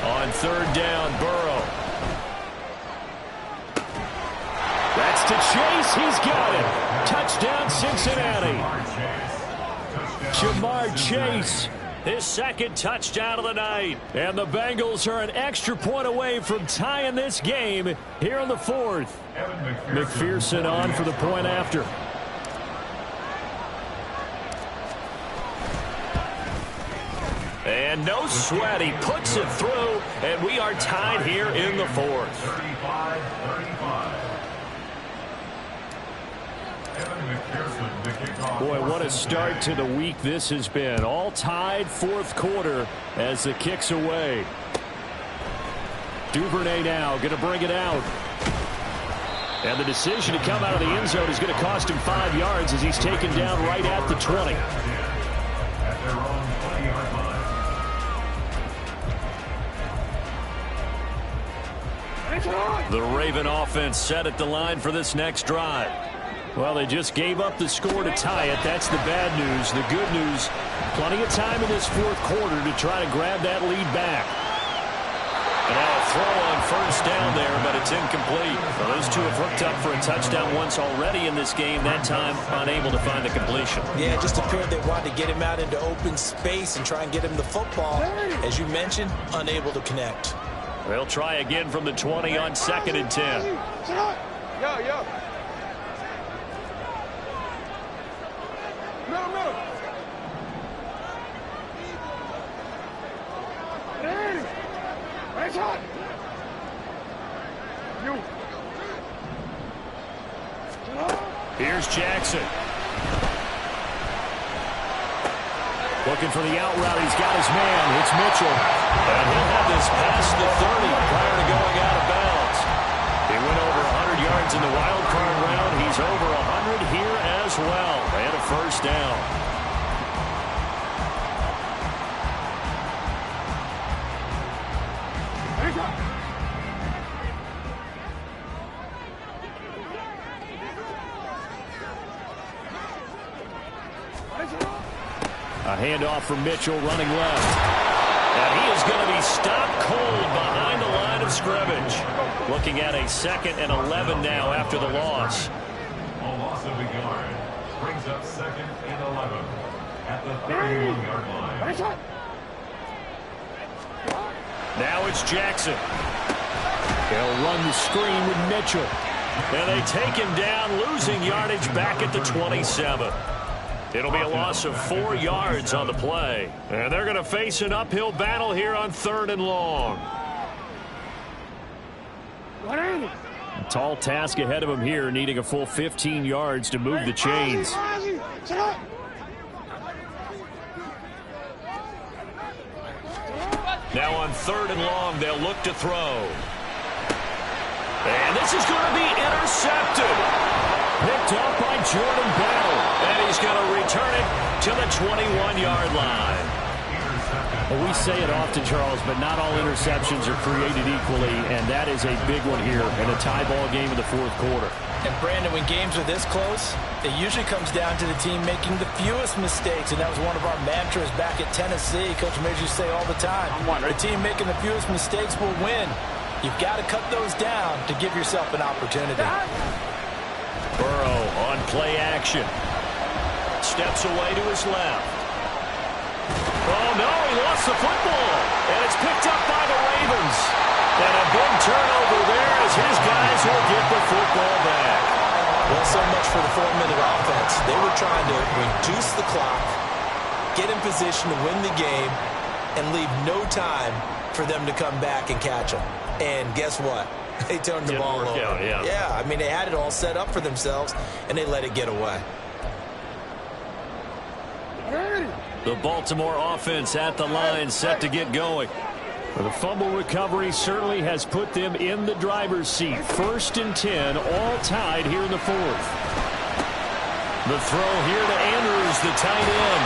On 3rd down, Burrow. That's to Chase. He's got it. Touchdown, Cincinnati. Jamar Chase, his 2nd touchdown of the night. And the Bengals are an extra point away from tying this game here in the 4th. McPherson on for the point after. And no sweat. He puts it through, and we are tied here in the 4th. 35-35. Boy, what a start to the week this has been. All tied 4th quarter as the kick's away. Duvernay now going to bring it out. And the decision to come out of the end zone is going to cost him 5 yards as he's taken down right at the 20. At their own 20-yard line. The Raven offense set at the line for this next drive. Well, they just gave up the score to tie it. That's the bad news. The good news, plenty of time in this 4th quarter to try to grab that lead back. And now a throw on 1st down there, but it's incomplete. Well, those two have hooked up for a touchdown once already in this game, that time unable to find the completion. Yeah, it just appeared they wanted to get him out into open space and try and get him the football. As you mentioned, unable to connect. They'll try again from the 20 on 2nd and 10. Yo. No. Nice hot. You. Here's Jackson. Looking for the out route. He's got his man. It's Mitchell. And he'll have this past the 30 prior to going out of bounds. He went over 100 yards in the wild card round. He's over 100 here as well. And a 1st down. A handoff from Mitchell running left. And he is going to be stopped cold behind the line of scrimmage. Looking at a 2nd and 11 now after the loss. A loss of a yard brings up 2nd and 11 at the 31-yard line. Now it's Jackson. They'll run the screen with Mitchell. And they take him down, losing yardage back at the 27. It'll be a loss of 4 yards on the play. And they're going to face an uphill battle here on 3rd and long. A tall task ahead of him here, needing a full 15 yards to move the chains. Now on 3rd and long, they'll look to throw. And this is going to be intercepted. Picked up by Jordan Bell. And he's going to return it to the 21-yard line. Well, we say it often, Charles, but not all interceptions are created equally, and that is a big one here in a tie ball game in the 4th quarter. And, Brandon, when games are this close, it usually comes down to the team making the fewest mistakes, and that was one of our mantras back at Tennessee. Coach made you say all the time, the team making the fewest mistakes will win. You've got to cut those down to give yourself an opportunity. Burrow on play action. Steps away to his left. Oh, no, he lost the football. And it's picked up by the Ravens. And a big turnover there as his guys will get the football back. Well, so much for the 4-minute offense. They were trying to reduce the clock, get in position to win the game, and leave no time for them to come back and catch them. And guess what? They turned the ball over. Yeah, I mean, they had it all set up for themselves, and they let it get away. The Baltimore offense at the line, set to get going. The fumble recovery certainly has put them in the driver's seat. 1st and 10, all tied here in the 4th. The throw here to Andrews, the tight end.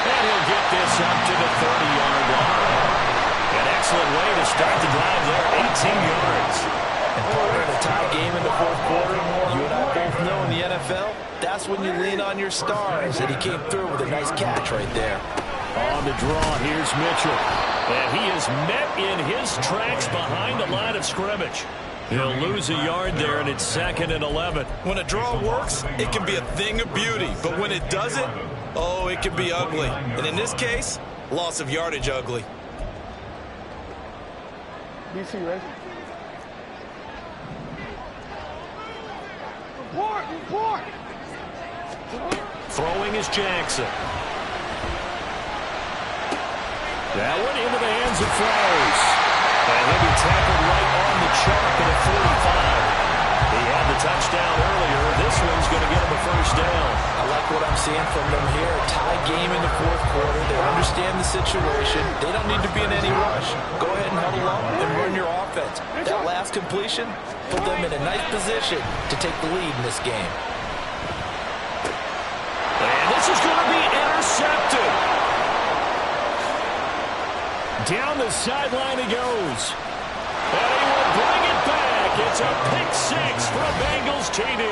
And he'll get this up to the 30-yard line. An excellent way to start the drive there, 18 yards. And part of a tie game in the 4th quarter, you and I both know in the NFL, that's when you lean on your stars. And he came through with a nice catch right there. On the draw, here's Mitchell. And he is met in his tracks behind the line of scrimmage. He'll lose a yard there, and it's 2nd and 11. When a draw works, it can be a thing of beauty. But when it doesn't, oh, it can be ugly. And in this case, loss of yardage ugly. DC, right? Report! Throwing is Jackson. That one into the hands of Flowers. And he'll be tackled right on the chalk at a 45. He had the touchdown earlier. This one's going to get him a 1st down. I like what I'm seeing from them here. A tie game in the 4th quarter. They understand the situation. They don't need to be in any rush. Go ahead and huddle up and run your offense. That last completion put them in a nice position to take the lead in this game. And this is going to be intercepted. Down the sideline he goes. And he will bring it back. It's a pick 6 for a Bengals TD.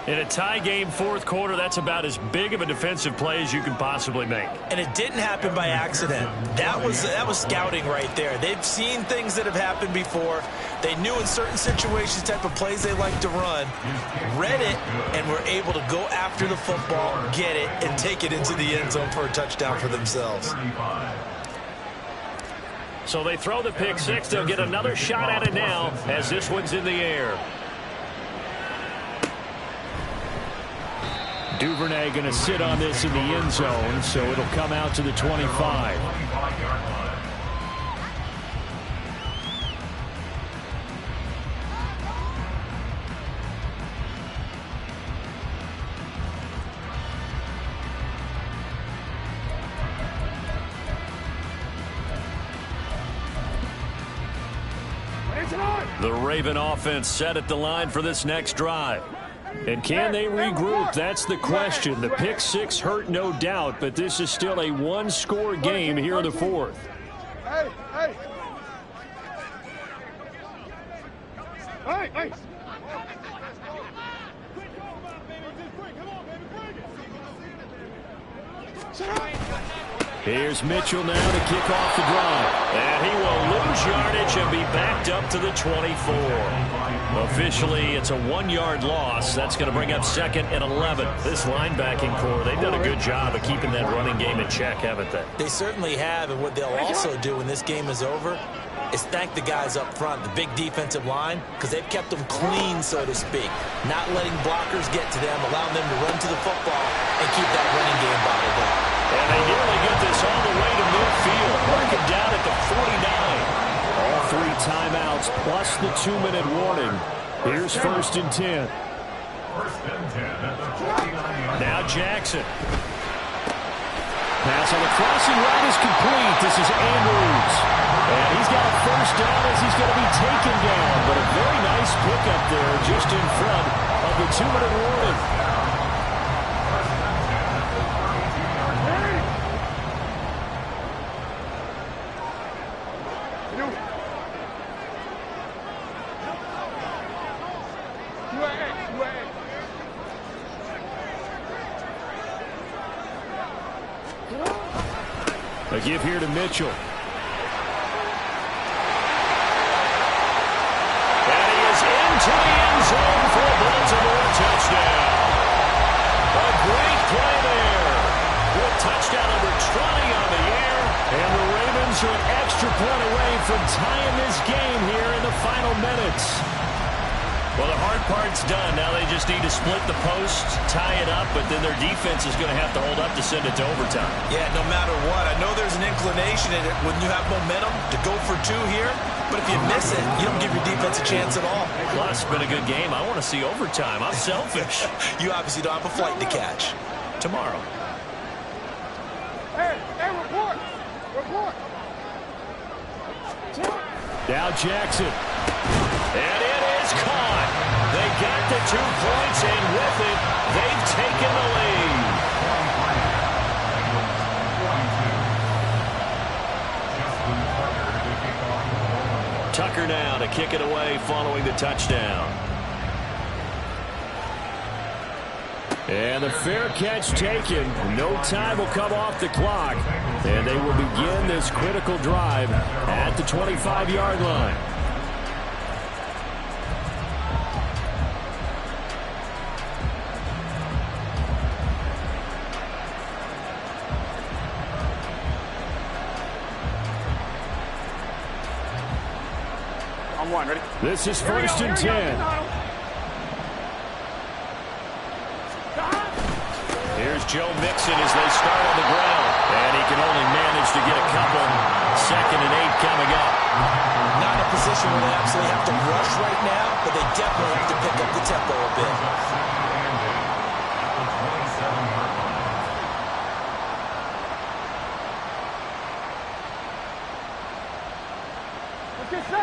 In a tie game, 4th quarter, that's about as big of a defensive play as you can possibly make. And it didn't happen by accident. That was scouting right there. They've seen things that have happened before. They knew in certain situations the type of plays they like to run, read it, and were able to go after the football, get it, and take it into the end zone for a touchdown for themselves. So they throw the pick 6. They'll get another shot at it now as this one's in the air. Duvernay going to sit on this in the end zone, so it'll come out to the 25. The Raven offense set at the line for this next drive. And can they regroup? That's the question. The pick 6 hurt, no doubt, but this is still a 1-score game here in the 4th. Hey! Here's Mitchell now to kick off the drive. And he will lose yardage and be backed up to the 24. Officially, it's a 1-yard loss. That's going to bring up 2nd and 11. This linebacking core, they've done a good job of keeping that running game in check, haven't they? They certainly have, and what they'll also do when this game is over is thank the guys up front, the big defensive line, because they've kept them clean, so to speak. Not letting blockers get to them, allowing them to run to the football and keep that running game bottled up. And they nearly get this all the way to midfield. Marking down at the 49. All 3 timeouts plus the 2-minute warning. Here's 1st and 10. 1st and 10 at the 49. Now Jackson. Pass on the crossing route is complete. This is Andrews. And he's got a 1st down as he's going to be taken down. But a very nice pickup there just in front of the 2-minute warning. A give here to Mitchell. And he is into the end zone for a Baltimore touchdown. A great play there. With touchdown number 20 on the air. And the Ravens are an extra point away from tying this game here in the final minutes. Well, the hard part's done. Now they just need to split the post, tie it up, but then their defense is going to have to hold up to send it to overtime. Yeah, no matter what. I know there's an inclination in it when you have momentum to go for 2 here, but if you miss it, you don't give your defense a chance at all. Plus, it's been a good game. I want to see overtime. I'm selfish. You obviously don't have a flight to catch. Tomorrow. Hey, report! Report! Now Jackson. And it is caught. They got the 2 points, and with it, they've taken the lead. Tucker now to kick it away following the touchdown. And the fair catch taken. No time will come off the clock. And they will begin this critical drive at the 25-yard line. I'm 1, ready? This is 1st and 10. Here's Joe Mixon as they start on the ground. And he can only manage to get a couple. 2nd and 8 coming up. Not in a position where they absolutely have to rush right now, but they definitely have to pick up the tempo a bit.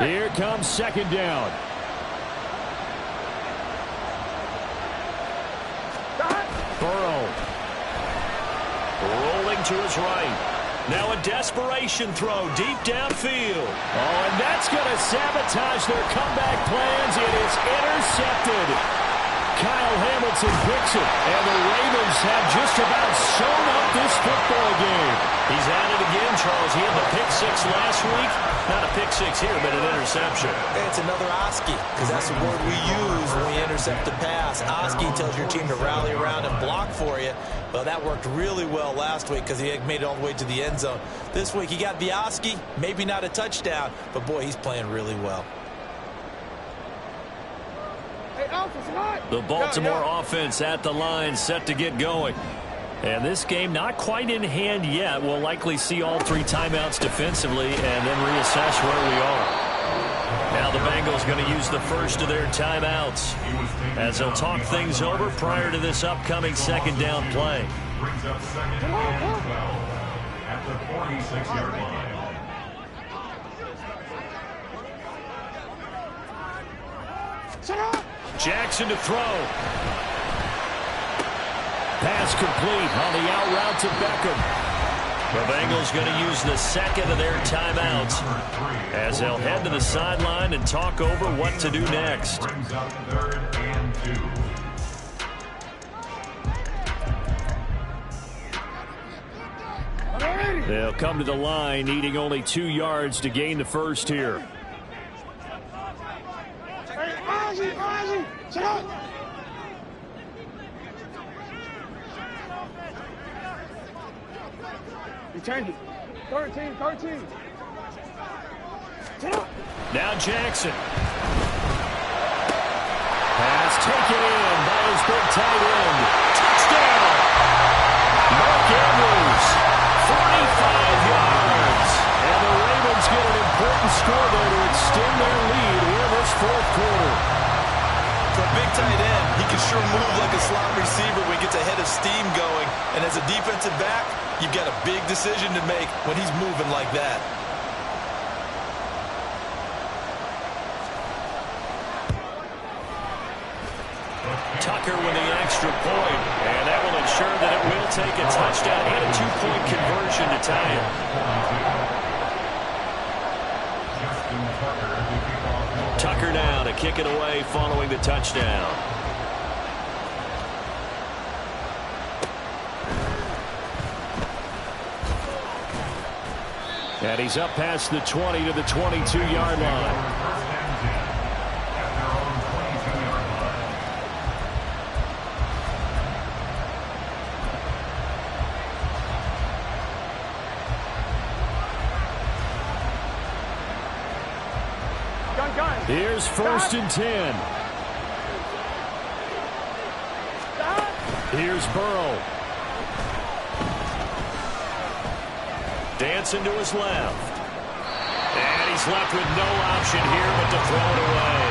Here comes 2nd down. Burrow. Rolling to his right. Now a desperation throw deep downfield. Oh, and that's going to sabotage their comeback plans. It is intercepted. Kyle Hamilton picks it, and the Ravens have just about sewn up this football game. He's at it again, Charles. He had the pick 6 last week. Not a pick 6 here, but an interception. It's another Oski, because that's the word we use when we intercept the pass. Oski tells your team to rally around and block for you. Well, that worked really well last week because he made it all the way to the end zone. This week, he got the Oski, maybe not a touchdown, but boy, he's playing really well. The Baltimore offense at the line, set to get going. And this game not quite in hand yet. We'll likely see all 3 timeouts defensively and then reassess where we are. Now the Bengals going to use the first of their timeouts as they'll talk things over prior to this upcoming 2nd down play. Brings up 2nd and 12 at the 46-yard line. Jackson to throw. Pass complete on the out route to Beckham. The Bengals going to use the 2nd of their timeouts as they'll head to the sideline and talk over what to do next. Brings up 3rd and 2. Ready? They'll come to the line, needing only 2 yards to gain the first here. You change it. 13. Now Jackson. Pass taken in by his big tight end. Touchdown! Mark Andrews, 45 yards. And the Ravens get an important score there to extend their lead in this fourth quarter. For a big tight end, he can sure move like a slot receiver when he gets a head of steam going. And as a defensive back, you've got a big decision to make when he's moving like that. Tucker with the extra point, and that will ensure that it will take a touchdown and a 2-point conversion to tie it. Tucker now to kick it away following the touchdown. And he's up past the 20 to the 22-yard line. Here's 1st and 10. Here's Burrow. Dancing to his left. And he's left with no option here but to throw it away.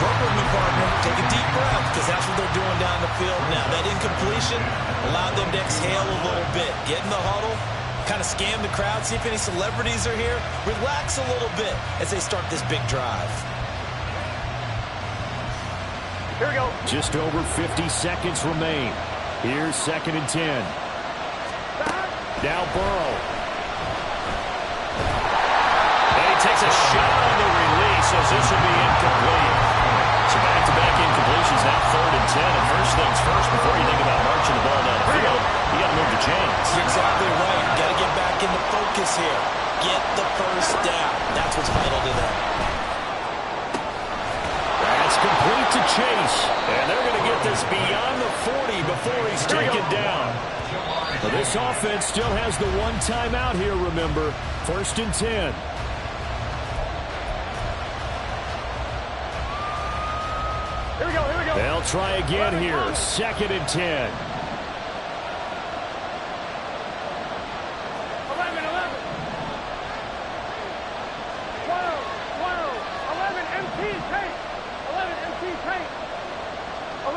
Work with me, partner. Take a deep breath, because that's what they're doing down the field now. That incompletion allowed them to exhale a little bit. Get in the huddle. Kind of scan the crowd, see if any celebrities are here. Relax a little bit as they start this big drive. Here we go. Just over 50 seconds remain. Here's 2nd and 10. Now Burrow. And he takes a shot on the release as this will be incomplete. So back-to-back incompletions, now 3rd and 10. And first things first, before you think about marching the ball down the field, you got to move the chains. You're exactly right. Got to get back into focus here. Get the first down. That's what's vital to them. That's complete to Chase. And they're going to get this beyond the 40 before he's taken down. Well, this offense still has the one timeout here, remember. 1st and 10. Here we go. They'll try again here. 2nd and 10.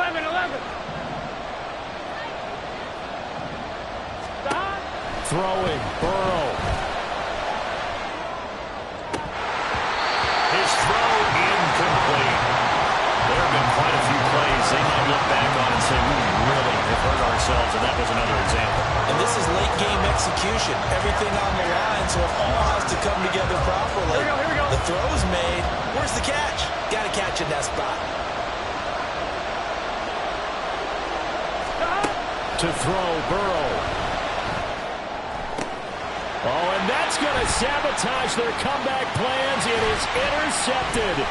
11. Stop. Throwing, Burrow. His throw incomplete. There have been quite a few plays they might look back on and say, we really have hurt ourselves, and that was another example. And this is late game execution. Everything on the line, so it all has to come together properly. Here we go. The throw's made. Where's the catch? Got to catch in that spot. To throw, Burrow. Oh, and that's going to sabotage their comeback plans. It is intercepted.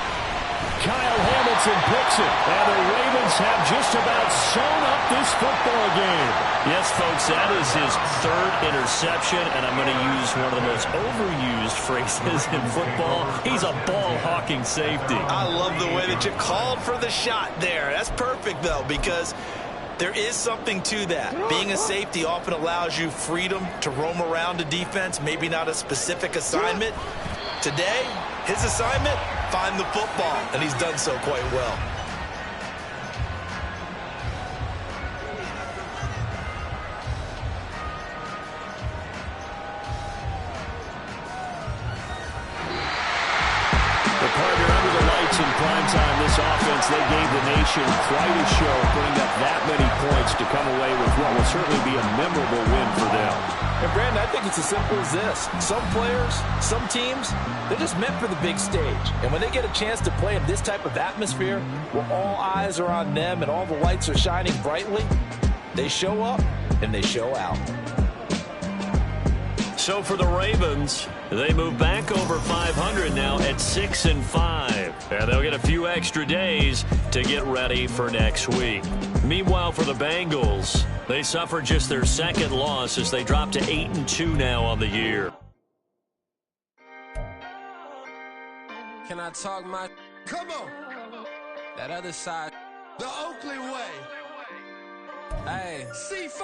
Kyle Hamilton picks it, and the Ravens have just about sewn up this football game. Yes, folks, that is his 3rd interception, and I'm going to use one of the most overused phrases in football. He's a ball-hawking safety. I love the way that you called for the shot there. That's perfect, though, because there is something to that. Being a safety often allows you freedom to roam around a defense, maybe not a specific assignment. Today, his assignment, find the football, and he's done so quite well. The partner under the lights in primetime, this offense, they gave the nation quite a show, putting up that many points to come away with what will certainly be a memorable win for them. And Brandon, I think it's as simple as this. Some players, some teams, they're just meant for the big stage. And when they get a chance to play in this type of atmosphere, where all eyes are on them and all the lights are shining brightly, they show up and they show out. So for the Ravens, they move back over 500 now at 6-5. And they'll get a few extra days to get ready for next week. Meanwhile, for the Bengals, they suffered just their second loss as they drop to 8-2 now on the year. Can I talk my... Come on. That other side. The Oakley way. Hey, C5.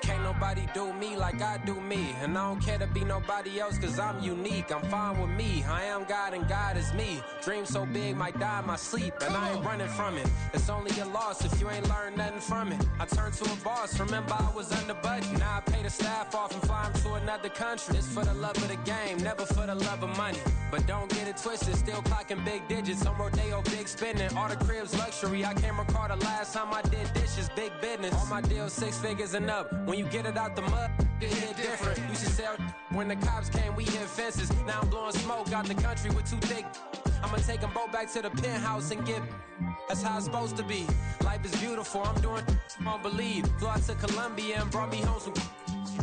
Can't nobody do me like I do me. And I don't care to be nobody else cause I'm unique. I'm fine with me. I am God and God is me. Dream so big might die in my sleep. And I ain't running from it. It's only a loss if you ain't learned nothing from it. I turned to a boss. Remember I was under budget. Now I pay the staff off and fly them to another country. It's for the love of the game, never for the love of money. But don't get it twisted. Still clocking big digits. On Rodeo, big spending. All the cribs luxury. I can't recall the last time I did dishes. Big business. All my deals 6 figures and up. When you get it out the mud, it hit different. Used to sell when the cops came, we hit fences. Now I'm blowing smoke out the country with 2 thick. I'ma take them both back to the penthouse and get. That's how it's supposed to be. Life is beautiful. I'm doing I don't believe. Flew out to Colombia and brought me home some.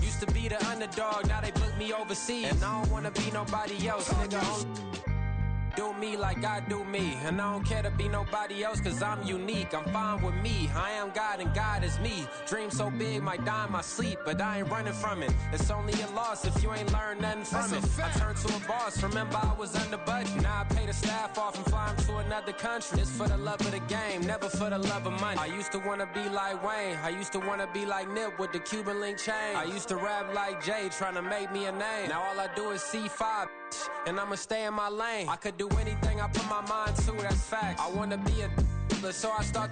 Used to be the underdog, now they booked me overseas. And I don't wanna be nobody else, nigga. Do me like I do me. And I don't care to be nobody else cause I'm unique. I'm fine with me. I am God and God is me. Dream so big might die in my sleep, but I ain't running from it. It's only a loss if you ain't learned nothing from it. I turned to a boss. Remember I was under budget. Now I pay the staff off and fly them to another country. It's for the love of the game, never for the love of money. I used to wanna be like Wayne. I used to wanna be like Nip with the Cuban link chain. I used to rap like Jay trying to make me a name. Now all I do is C5 and I'ma stay in my lane. I could do anything I put my mind to, that's fact. I wanna be a so I start.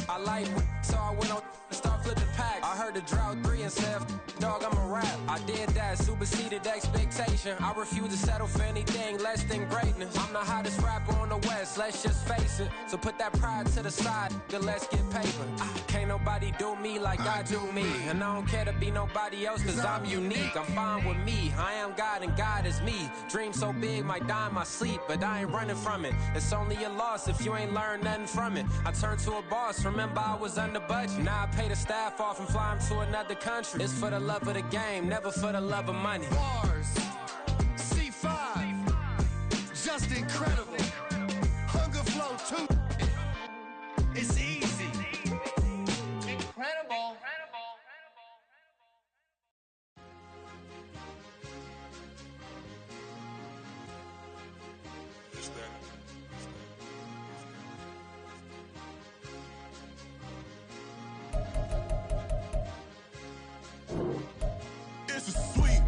I like so I went on and start flipping packs. I heard the drought 3 and said, dog, I'm a rap. I did that, superseded expectation. I refuse to settle for anything less than greatness. I'm the hottest rapper on the West, let's just face it. So put that pride to the side, then let's get paper. Can't nobody do me like I do me. And I don't care to be nobody else cause I'm unique. I'm fine with me. I am God and God is me. Dream so big might die in my sleep, but I ain't running from it. It's only a loss if you ain't learned nothing from it. I turned to a boss. Remember I was under budget. Now I pay the staff off and fly them to another country. It's for the love of the game, never for the love of money. Bars, C5, just incredible. Hunger flow too. It's easy. Incredible. It's a sweet,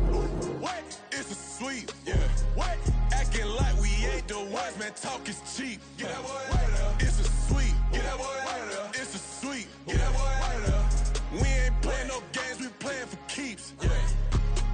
what? It's a sweet, yeah. What? Acting like we ain't the ones, man. Talk is cheap. Get that boy out of there. It's a sweet, get that boy out of there. It's a sweet, get that boy out of there. We ain't playing no games, we playing for keeps. Yeah.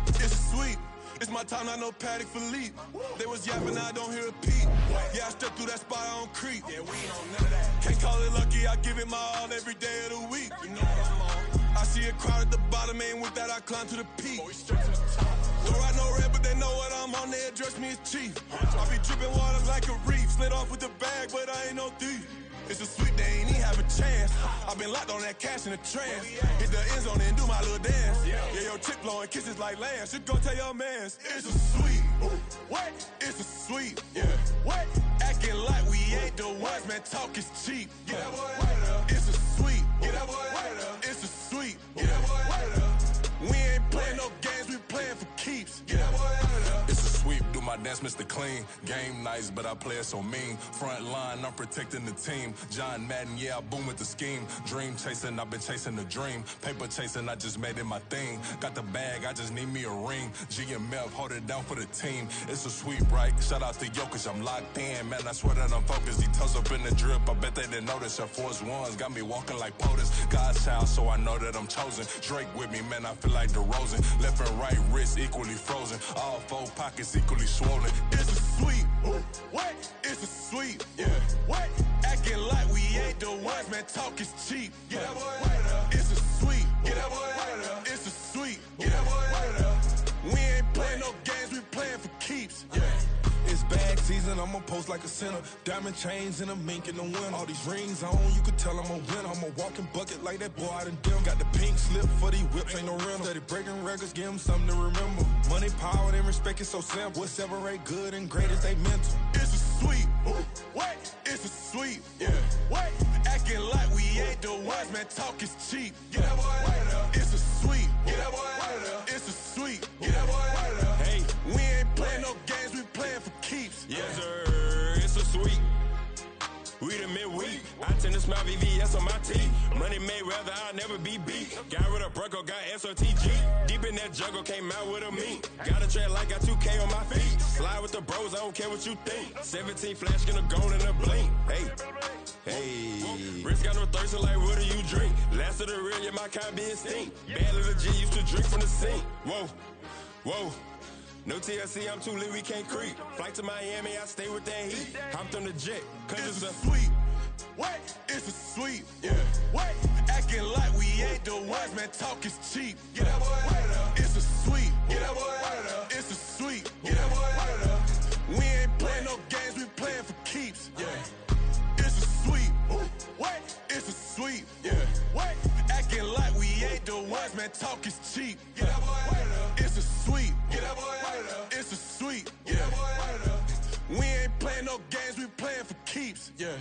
It's a sweet. It's my time, not no Paddock Philippe. They was yapping, I don't hear a peep. Yeah, I stepped through that spot, I don't creep. Yeah, we ain't on none of that. Can't call it lucky, I give it my all every day of the week. You know what I'm on. I see a crowd at the bottom, ain't with that, I climb to the peak. Don't ride no red, but they know what I'm on, they address me as chief. I be dripping water like a reef, slid off with the bag, but I ain't no thief. It's a sweet, they ain't even have a chance. I've been locked on that cash in a trance. Hit the end zone and do my little dance. Yeah, your chick blowing kisses like lambs. You go tell your mans. It's a sweet. What? It's a sweet. Yeah. What? Acting like we ain't the ones, man. Talk is cheap. Get that boy out of there. It's a sweet. Get that boy out of there. It's a sweet. Get that boy out of there. We ain't playing no games, we playing for keeps. Get that boy out of there. It's a sweep. Do my dance, Mr. Clean. Game nice, but I play it so mean. Front line, I'm protecting the team. John Madden, yeah, I boom with the scheme. Dream chasing, I've been chasing the dream. Paper chasing, I just made it my thing. Got the bag, I just need me a ring. GMF, hold it down for the team. It's a sweep, right? Shout out to Jokic, I'm locked in. Man, I swear that I'm focused. He toes up in the drip, I bet they didn't notice. Air Force Ones got me walking like POTUS. God's child, so I know that I'm chosen. Drake with me, man, I feel like DeRozan. Left and right wrist equally frozen. All 4 pockets equally swollen. It's a sweep. What? It's a sweep. Yeah. What? Acting like we ain't the ones, man. Talk is cheap. Get that boy out of there. It's a sweep. Get that boy out of there. It's a sweep. Get that boy out of there. We ain't playing no games, we playing for keeps. Yeah. It's bag season, I'ma post like a sinner. Diamond chains and a mink in the wind. All these rings on, you could tell I'm a winner. I'm a walking bucket like that boy out in dim. Got the pink slip for these whips, ain't no rental. Steady breaking records, give them something to remember. Money, power, and respect is so simple. What separate good and great is they mental. It's a sweet, what? It's a sweet, yeah. What? Acting like we ain't the ones, man, talk is cheap. Get that boy out of there. It's a sweet, get that boy out of there. It's a sweet, get that boy out of there. Hey, we ain't playing no games, we playing for keeps. Yes, sir, it's a sweet. We the midweek. I tend to smile VVS on my teeth. Money made rather I'll never be beat. Got rid of Bronco, got SOTG. Deep in that jungle, came out with a meat. Got a tread like got 2K on my feet. Slide with the bros, I don't care what you think. 17 flash, gonna go in a blink. Hey. Hey, Rich got no thirst, like what do you drink? Last of the real, yeah, my kind be extinct. Bad little G used to drink from the sink. Whoa, whoa. No TLC, I'm too lit, we can't creep. Flight to Miami, I stay with that heat. Hopped on the jet, cause it's a sweet. What? It's a sweet. Yeah. What? Acting like we ain't the ones, man, talk is cheap. Get that boy out of there. It's a sweet. Get that boy out of there. It's a sweet. Get that boy out of there. We ain't playing no games, we playing for keeps. Yeah. It's a sweet. What? It's a sweet. Yeah. What? Acting like we ain't the ones, man, talk is cheap. Get that boy out of there. It's a sweet. Get that boy out of there. It's a sweet. Get that boy out of there. We ain't playing no games, we playing for keeps. Yeah.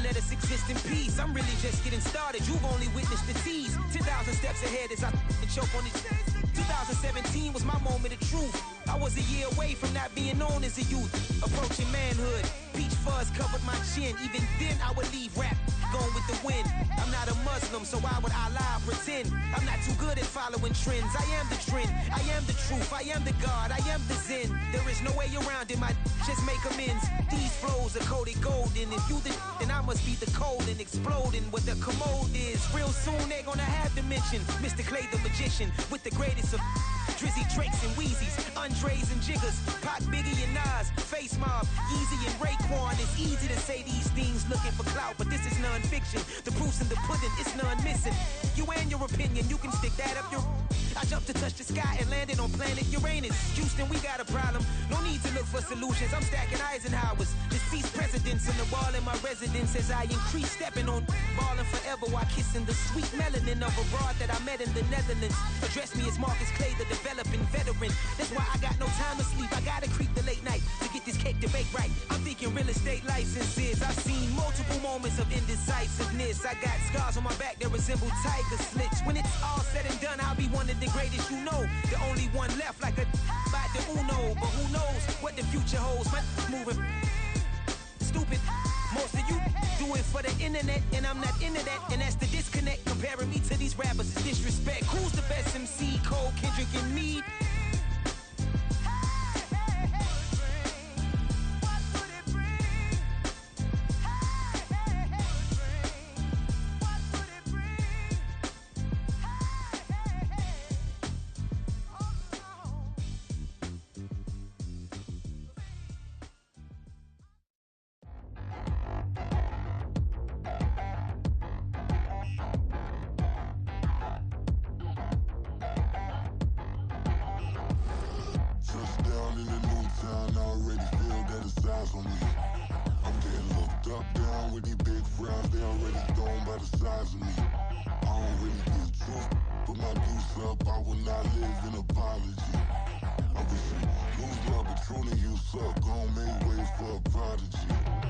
Let us exist in peace. I'm really just getting started. You've only witnessed the tease. 10,000 steps ahead as I choke on it. 2017 was my moment of truth. I was a year away from not being known as a youth. Approaching manhood. Peach fuzz covered my chin. Even then I would leave rap going with the wind. I'm not a Muslim, so why would I lie or pretend? I'm not too good at following trends. I am the trend. I am the truth. I am the God. I am the Zen. There is no way around it. My just make amends. These flows are coated golden. If you the then I must be the cold and exploding what the commode is. Real soon they gonna have to mention Mr. Clay the magician with the greatest of Drizzy, Drakes, and Wheezies, Andres and Jiggers, Pac, Biggie, and Nas, Face Mob, Easy and Raekwon. It's easy to say these things looking for clout, but this is non-fiction. The proof's in the pudding, it's none missing. You and your opinion, you can stick that up your... I jumped to touch the sky and landed on planet Uranus. Houston, we got a problem. No need to look for solutions. I'm stacking Eisenhowers. Deceased presidents in the wall in my residence as I increase stepping on ballin' forever while kissing the sweet melanin of a broad that I met in the Netherlands. Address me as Marcus Clay, the developing veteran. That's why I got no time to sleep. I gotta creep the late night to get this cake to bake right. I'm thinking real estate licenses. I've seen multiple moments of indecisiveness. I got scars on my back that resemble tiger slits. When it's all said and done, I'll be one of the greatest you know. The only one left like a by the Uno. But who knows what the future holds. My moving stupid. Most of you do it for the internet, and I'm not into that. And that's the disconnect. Comparing me to these rappers is disrespect. Who's the best MC? Cole, Kendrick, and me?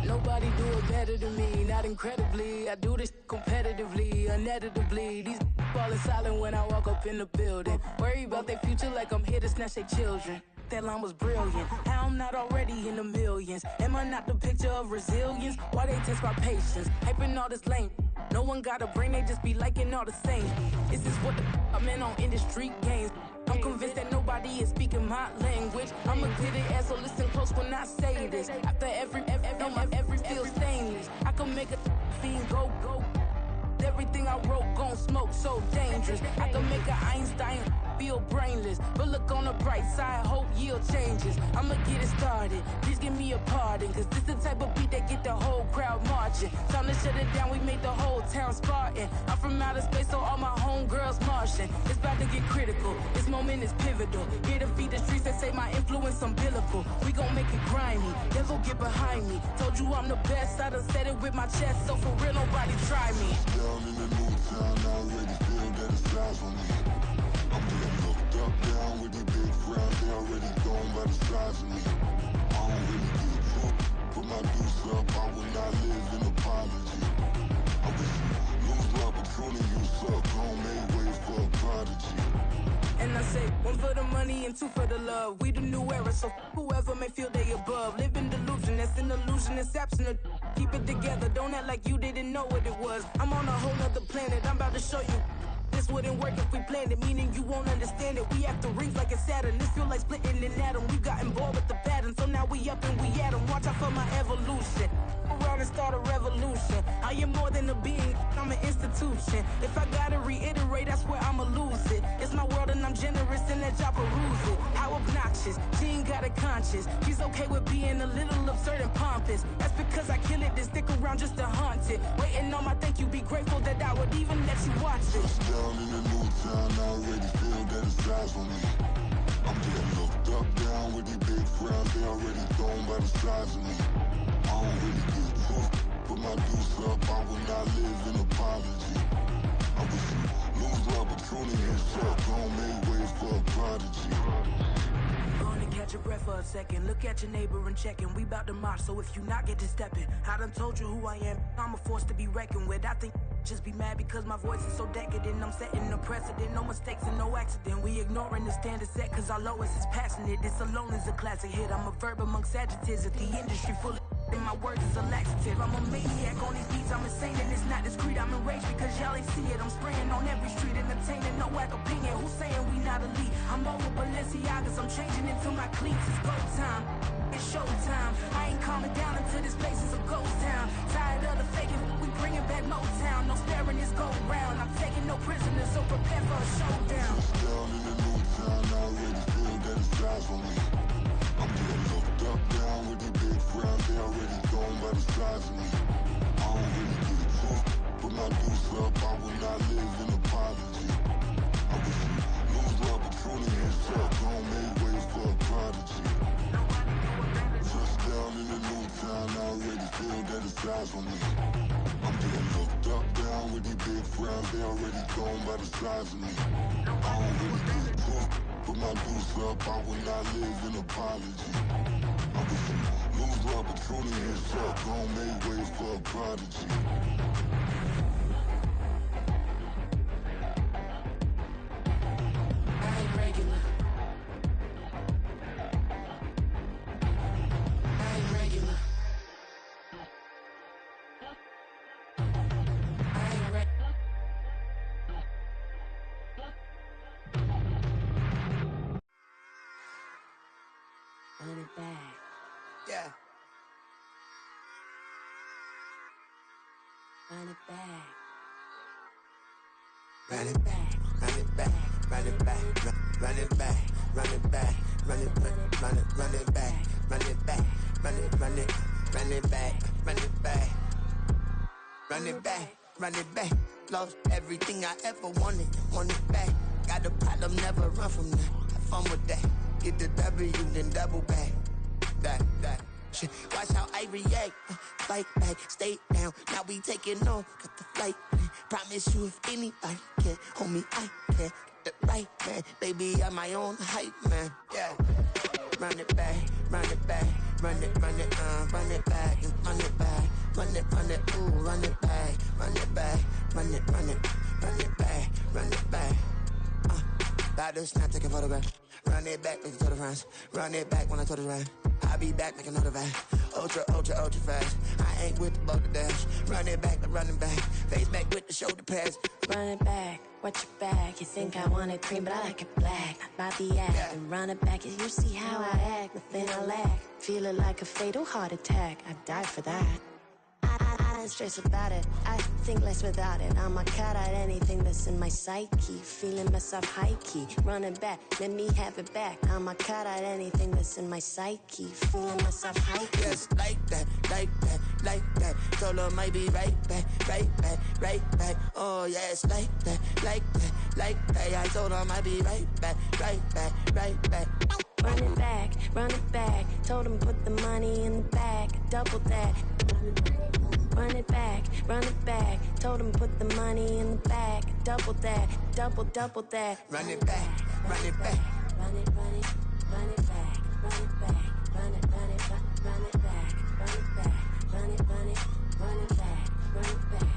Nobody do it better than me, not incredibly. I do this competitively, uneditably. These falling silent when I walk up in the building. Worry about their future like I'm here to snatch their children. That line was brilliant. How I'm not already in the millions? Am I not the picture of resilience? Why they test my patience? Hyping all this lame. No one got a brain, they just be liking all the same. Is this what the I'm in on industry games? I'm I'm convinced that nobody is speaking my language. I'm a good ass, so listen close when I say this. After every feel stainless. I can make a fiend go. Everything I wrote gon' smoke, so dangerous. I can make an Einstein feel brainless. But look on the bright side, hope yield changes. I'ma get it started, please give me a pardon. Cause this the type of beat that get the whole crowd marching. Time to shut it down, we made the whole town Spartan. I'm from outer space, so all my homegirls Martian. It's about to get critical, this moment is pivotal. Here to feed the streets that say my influence umbilical. We gon' make it grimy, devil get behind me. Told you I'm the best, I done said it with my chest. So for real, nobody try me. Down in the new town, I already feel that it's eyes on me. I'm getting looked up, down with the big crowd. They already gone by the size of me. I don't really give a fuck. Put my deuce up, I will not live in apology. I wish you lose love, but truly you suck. Homemade way for a prodigy. And I say, one for the money and two for the love. We the new era, so whoever may feel they above. Live in delusion, that's an illusion, it's absent. Keep it together, don't act like you didn't know what it was. I'm on a whole nother planet, I'm about to show you. This wouldn't work if we planned it, meaning you won't understand it. We have to rings like it's Saturn, this feel like splitting an atom. We got involved with the pattern, so now we up and we at 'em. Watch out for my evolution. Around and start a revolution. I am more than a being, I'm an institution. If I gotta reiterate, that's where I'ma lose it. It's my world and I'm generous and that y'all peruse it. How obnoxious, she ain't got a conscience. She's okay with being a little absurd and pompous. That's because I kill it, then stick around just to haunt it. Waiting on my thank you, be grateful that I would even let you watch it. Down in the new town, I already feel that it's eyes on me. I'm getting looked up, down with the big crowd. They already gone by the size of me. I don't really give a fuck. Put my deuce up, I will not live in apology. I wish you lose love, but truly you suck. Homemade way for a prodigy. Gonna catch your breath for a second. Look at your neighbor and checking. We bout to march, so if you not get to stepping. I done told you who I am. I'm a force to be reckoned with. I think just be mad because my voice is so decadent. I'm setting a precedent, no mistakes and no accident. We ignoring the standard set cause our lowest is passionate. This alone is a classic hit. I'm a verb amongst adjectives. If the industry full of and my words is a laxative. I'm a maniac on these beats, I'm insane and it's not discreet. I'm enraged because y'all ain't see it. I'm spraying on every street, entertaining, no whack opinion. Who's saying we not elite? I'm over Balenciagas, I'm changing into my cleats. It's go time, it's show time. I ain't calming down until this place is a ghost town. Tired of the faking, we bringing back Motown. No sparing this go round. I'm taking no prisoners, so prepare for a showdown. Down in the new town, I already feel that it's eyes on me. I'm getting looked up, down with the big crowd. They already gone by the size of me. I don't really give a fuck. Put my deuce up, I will not live in apology. I wish you lose love, but truly you suck. Homemade way for a prodigy. Just down in the new town, I already feel that it's eyes on me. I'm getting looked up, down with the big crowd. They already gone by the size of me. I don't really give a fuck. Put my deuce up, I will not live in apology. I wish you lose love, but truly you suck. Homemade way for a prodigy. I ain't regular. I ain't regular. I ain't regular. Run it back. Yeah. Run it back. Run it back, run it back, run it back, run it back, run it back, run it back, run it back, run it back, run it back, run it back, run it back, run it back. Lost everything I ever wanted, want it back. Got a problem, never run from that. Have fun with that. Get the W, then double back. That shit. Watch how I react. Fight back, stay down. Now we taking on, got the flight. Promise you if anybody can, homie, I can. Get the right man, baby, I'm my own hype man. Yeah. Run it back, run it back, run it back, and run it back, run it, ooh, run it back, run it back, run it back, run it back. About to snap, take a photograph. Run it back, make it to the friends. Run it back when I told it right. I'll be back, make another van. Ultra fast. I ain't with the boat to dash. Run it back, but running back. Face back with the shoulder pass. Run it back, watch your back. You think I want it cream, but I like it black. By the act, and run it back. You see how I act, nothing I lack. Feel it like a fatal heart attack. I'd die for that. I don't stress about it. I think less without it. I'ma cut out anything that's in my psyche. Feeling myself high key. Running back, let me have it back. I'ma cut out anything that's in my psyche. Feeling myself high key. Yes, like that, like that, like that. Told her might be right back, right back, right back. Oh yes, like that, like that, like that. I told her might be right back, right back, right back. Run it back, run it back. Told him put the money in the bag. Double that. Run it back, run it back. Told him put the money in the bag. Double that, double that. Run it back, run it back. Run it, run it, run it back. Run it back, run it, run it, run it back. Run it back, run it, run it, run it back. Run it back.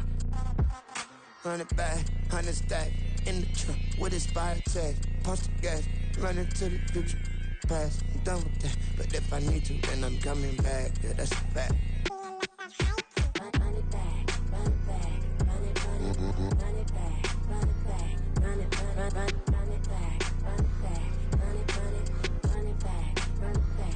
Run it back, 100 stack. In the trunk with his fire tag. Pump the gas, running to the future. Past, I'm done with that. But if I need to, then I'm coming back. Yeah, that's a fact. Run it back, run it back, run it, run it, run it back, run it back, run it, run it back, run it back, run it, run it, run it back, run it back.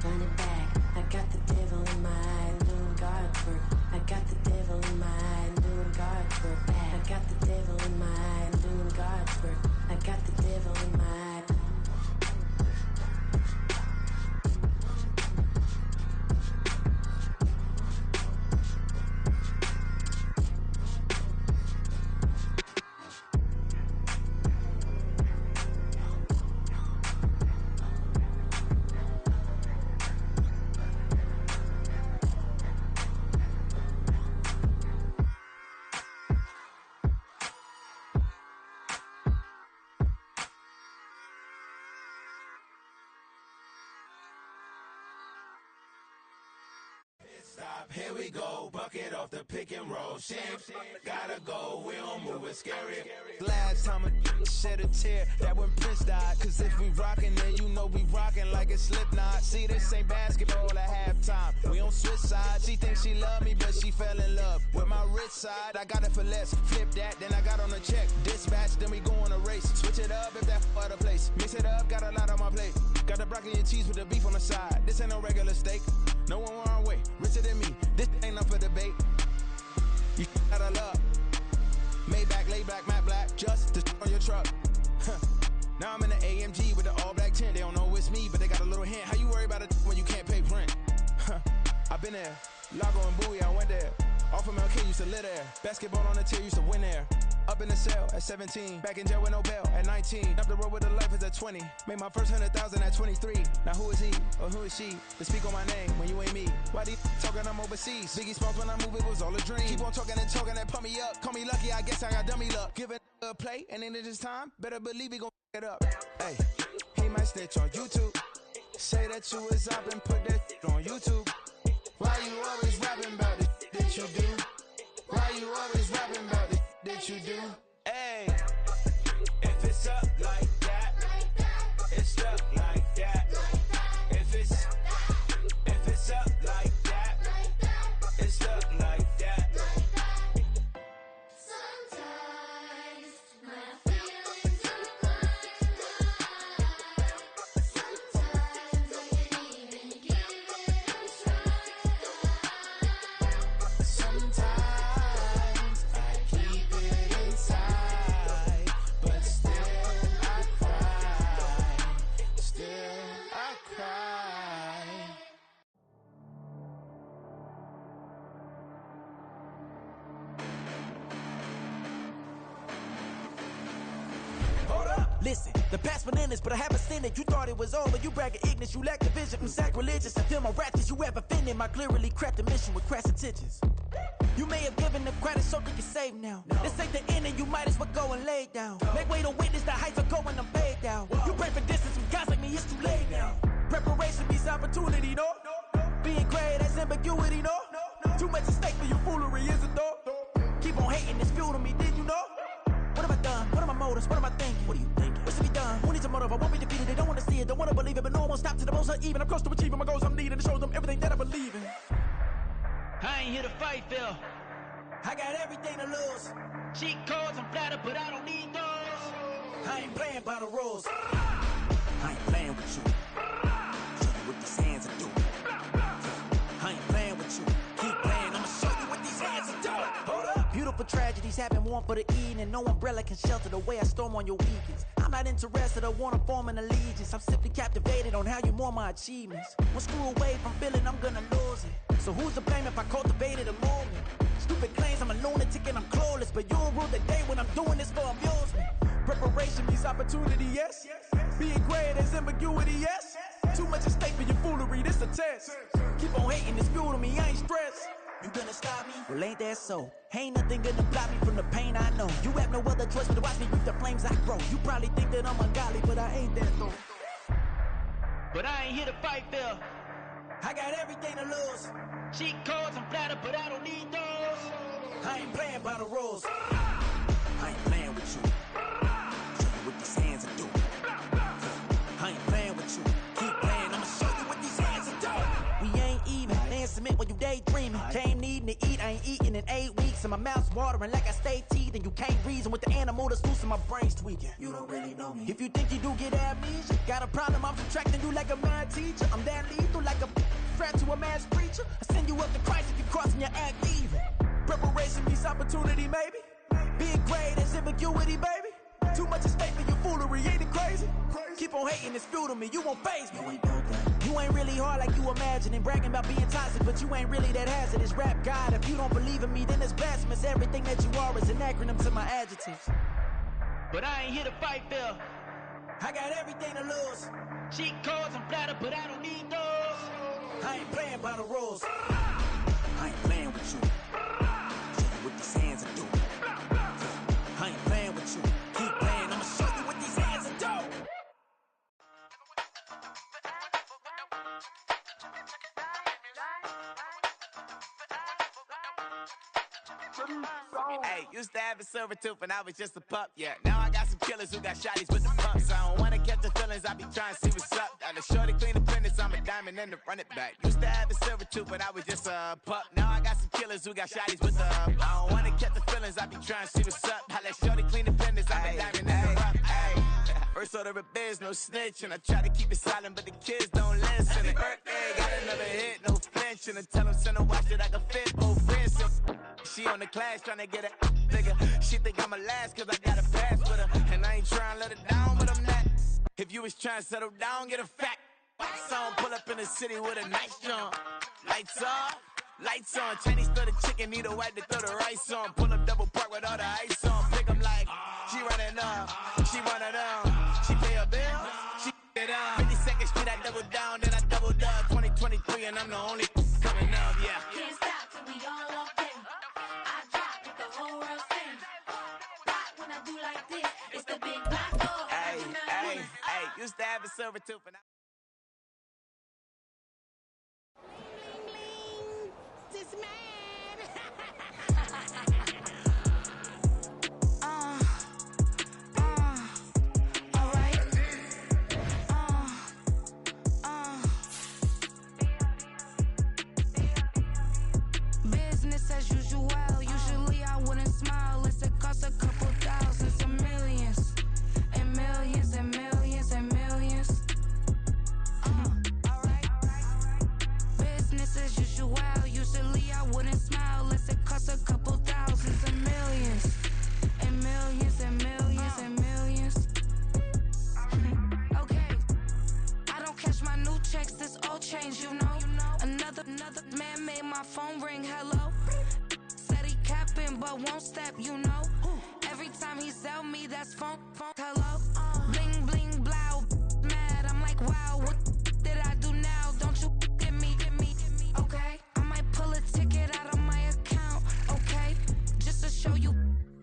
Run it back, I got the devil in my eye, doing guard work. I got the devil in my eye, doing guard work. I got the devil in my eye, doing guard work. I got the devil in my eye. Stop, here we go, bucket off the pick and roll. Shit, gotta go, we don't move it scary. Last time a shed a tear, that when Prince died. Cause if we rockin', then you know we rockin' like it's Slipknot. See, this ain't basketball at halftime. We on switch sides. She thinks she love me, but she fell in love with my rich side. I got it for less. Flip that, then I got on a check. Dispatch, then we go on a race. Switch it up if that other place. Mix it up, got a lot on my plate. Got the broccoli and cheese with the beef on the side. This ain't no regular steak. No one wrong way, richer than me. This ain't up for debate. You out of love. Maybach, lay back, matte black, just to on your truck. Now I'm in the AMG with the all black tint. They don't know it's me, but they got a little hint. How you worry about it when you can't pay rent? I've been there. Lago and Bowie, I went there. Off of MLK, used to live there. Basketball on the tier, used to win there. Up in the cell at 17. Back in jail with no bail at 19. Up the road with the life is at 20. Made my first 100,000 at 23. Now who is he or who is she to speak on my name when you ain't me? Why these talking I'm overseas? Biggie Smalls when I move, it was all a dream. Keep on talking and pump me up. Call me lucky, I guess I got dummy luck. Give it a play and then this time, better believe he gon' it up. Hey, he might snitch on YouTube. Say that you was up and put that on YouTube. Why you always rapping about the that you do? Why you always rapping about the that you do? Hey, if it's up like that, it's up like that. If it's up like that, it's up like that. Sometimes my feelings are blind. Sometimes I can't even give it a try. Sometimes I keep it inside, but still I cry. Still I cry. Hold up, listen, the past bananas, but I haven't seen it. You thought it was over, you bragging ignorance, you lack the vision from sacrilegious. I feel my raptors, you have offended my clearly crafted mission with crass intentions. You may have given them credit so they can save now. This ain't the end and you might as well go and lay down. Make way to witness the heights are going, I'm paid down. You pray for distance from guys like me, it's too late now. Preparation beats opportunity, no? Being great, that's ambiguity, no? Too much at stake for your foolery, is it though? Keep on hating, it's fuel to me, did you know? What have I done? What am I motives. What am I thinking? What are you thinking? What's to be done? Who needs a motive? I won't be defeated. They don't want to see it, don't want to believe it, but no one will stop to the most even. I'm close to achieving my goals. I'm needing to show them everything that I believe in. I ain't here to fight, Phil. I got everything to lose. Cheat codes, I'm flattered, but I don't need those. I ain't playing by the rules. I ain't playing with you. Show you what these hands are doing. I ain't playing with you. Keep playing, I'ma show you what these hands are doing. Hold up. Beautiful tragedies happen, one for the evening. No umbrella can shelter the way I storm on your weekends. I'm not interested, I wanna form an allegiance. I'm simply captivated on how you more my achievements. One screw away from feeling I'm gonna lose it. So who's to blame if I cultivated a movement? Stupid claims I'm a lunatic and I'm clueless, but you'll rule the day when I'm doing this for amusement. Preparation means opportunity, yes. Being great is ambiguity, yes. Too much at stake for your foolery, this a test. Keep on hating, it's fuel to me, I ain't stressed. You gonna stop me? Well, ain't that so? Ain't nothing gonna block me from the pain I know. You have no other choice but to watch me reap the flames I grow. You probably think that I'm ungodly, but I ain't that though. But I ain't here to fight, Phil. I got everything to lose. Cheat codes, I'm flattered, but I don't need those. I ain't playing by the rules. I ain't playing with you. Show you what these hands are doing. I ain't playing with you. Keep playing, I'ma show you what these hands are doing. We ain't even. They ain't submit when you daydreaming. Came needing to eat, I ain't eating in 8 weeks. And my mouth's watering like I stay teeth. And you can't reason with the animal that's loose and my brain's tweaking. You don't really know me. If you think you do get amnesia, got a problem, I'm subtracting you like a mad teacher. I'm that lethal like a threat to a mass preacher. I send you up to Christ if you crossing your act evil. Preparation means opportunity, maybe. Being great is ambiguity, baby. Too much at stake for your foolery, ain't it crazy? Keep on hating, it's fuel to me, you won't faze me. You ain't really hard like you imagining. Bragging about being toxic, but you ain't really that hazardous. Rap God, if you don't believe in me, then it's blasphemous. Everything that you are is an acronym to my adjectives. But I ain't here to fight, Phil. I got everything to lose. Cheat codes, I'm flattered, but I don't need those. I ain't playing by the rules. I ain't playing with you. Show you what these hands are doing. I ain't playing with you. Keep playing, I'ma show you what these hands are doing. Hey, used to have a silver tooth when I was just a pup, yeah. Now I got some killers who got shotties with the pumps. I don't wanna catch the feelings, I be trying to see what's up. Now the shorty clean the fitness, I'm a diamond and to run it back. Used to have a silver tooth when I was just a pup. Now I got some killers who got shotties with the I don't wanna catch the feelings, I be trying to see what's up. I let shorty clean the fitness, I'm a diamond and to run it. First order of biz, no snitch, and I try to keep it silent, but the kids don't listen. And birthday, got another hit, no flinch, and I tell them send a watch that I can fit both wrists. She on the class tryna get a nigga. She think I'm a last cause I got a pass with her. And I ain't tryna let her down, but I'm not. If you was tryna settle down, get a fat song. Pull up in the city with a nice jump. Lights off, lights on. Chinese throw the chicken, need a wipe to throw the rice on. Pull up double park with all the ice on. Pick 'em like, she running up, she one of them. She pay her bills, she it up. 52nd Street, I double down, then I doubled up. 2023 and I'm the only coming up, yeah. Can't stop till we all up there. I drop with the whole world sing. Pop when I do like this. It's the big black dog. Hey, used to have a silver tooth and I This man. Business as usual. Usually I wouldn't smile unless it costs a couple thousands and millions. And millions and millions and millions. Business as usual. Usually I wouldn't smile unless it costs a couple thousands and millions. And millions and millions and millions. Okay. I don't catch my new checks, this old change, you know. Another man made my phone ring, hello. Said he capping but won't step, you know. Every time he sell me, that's phone, hello. Bling, bling, blow, mad, I'm like, wow, what did I do now? Don't you get me, okay? I might pull a ticket out of my account, okay? Just to show you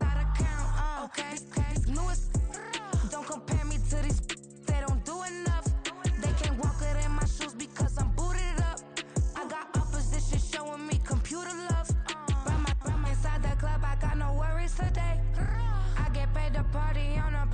how to count, okay? Newest, don't compare me to these, they don't do enough. They can't walk it in my shoes because I'm booted up. I got opposition showing me computer love. Run my inside the club, I got no worries today. I get paid to party on a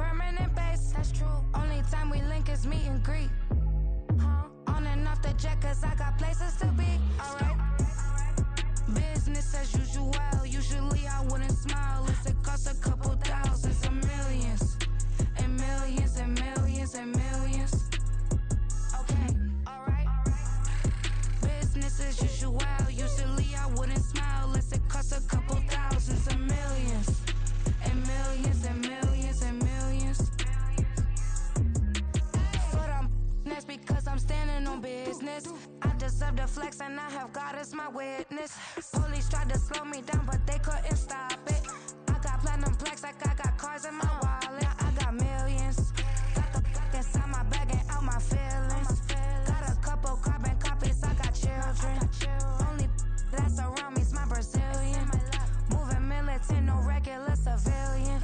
my witness. Police tried to slow me down, but they couldn't stop it. I got platinum plaques like I got cars in my wallet. I got millions. Got the fuck inside my bag and out my feelings. Got a couple carbon copies, I got children. Only that's around me's my Brazilian. Moving militant, no regular civilian.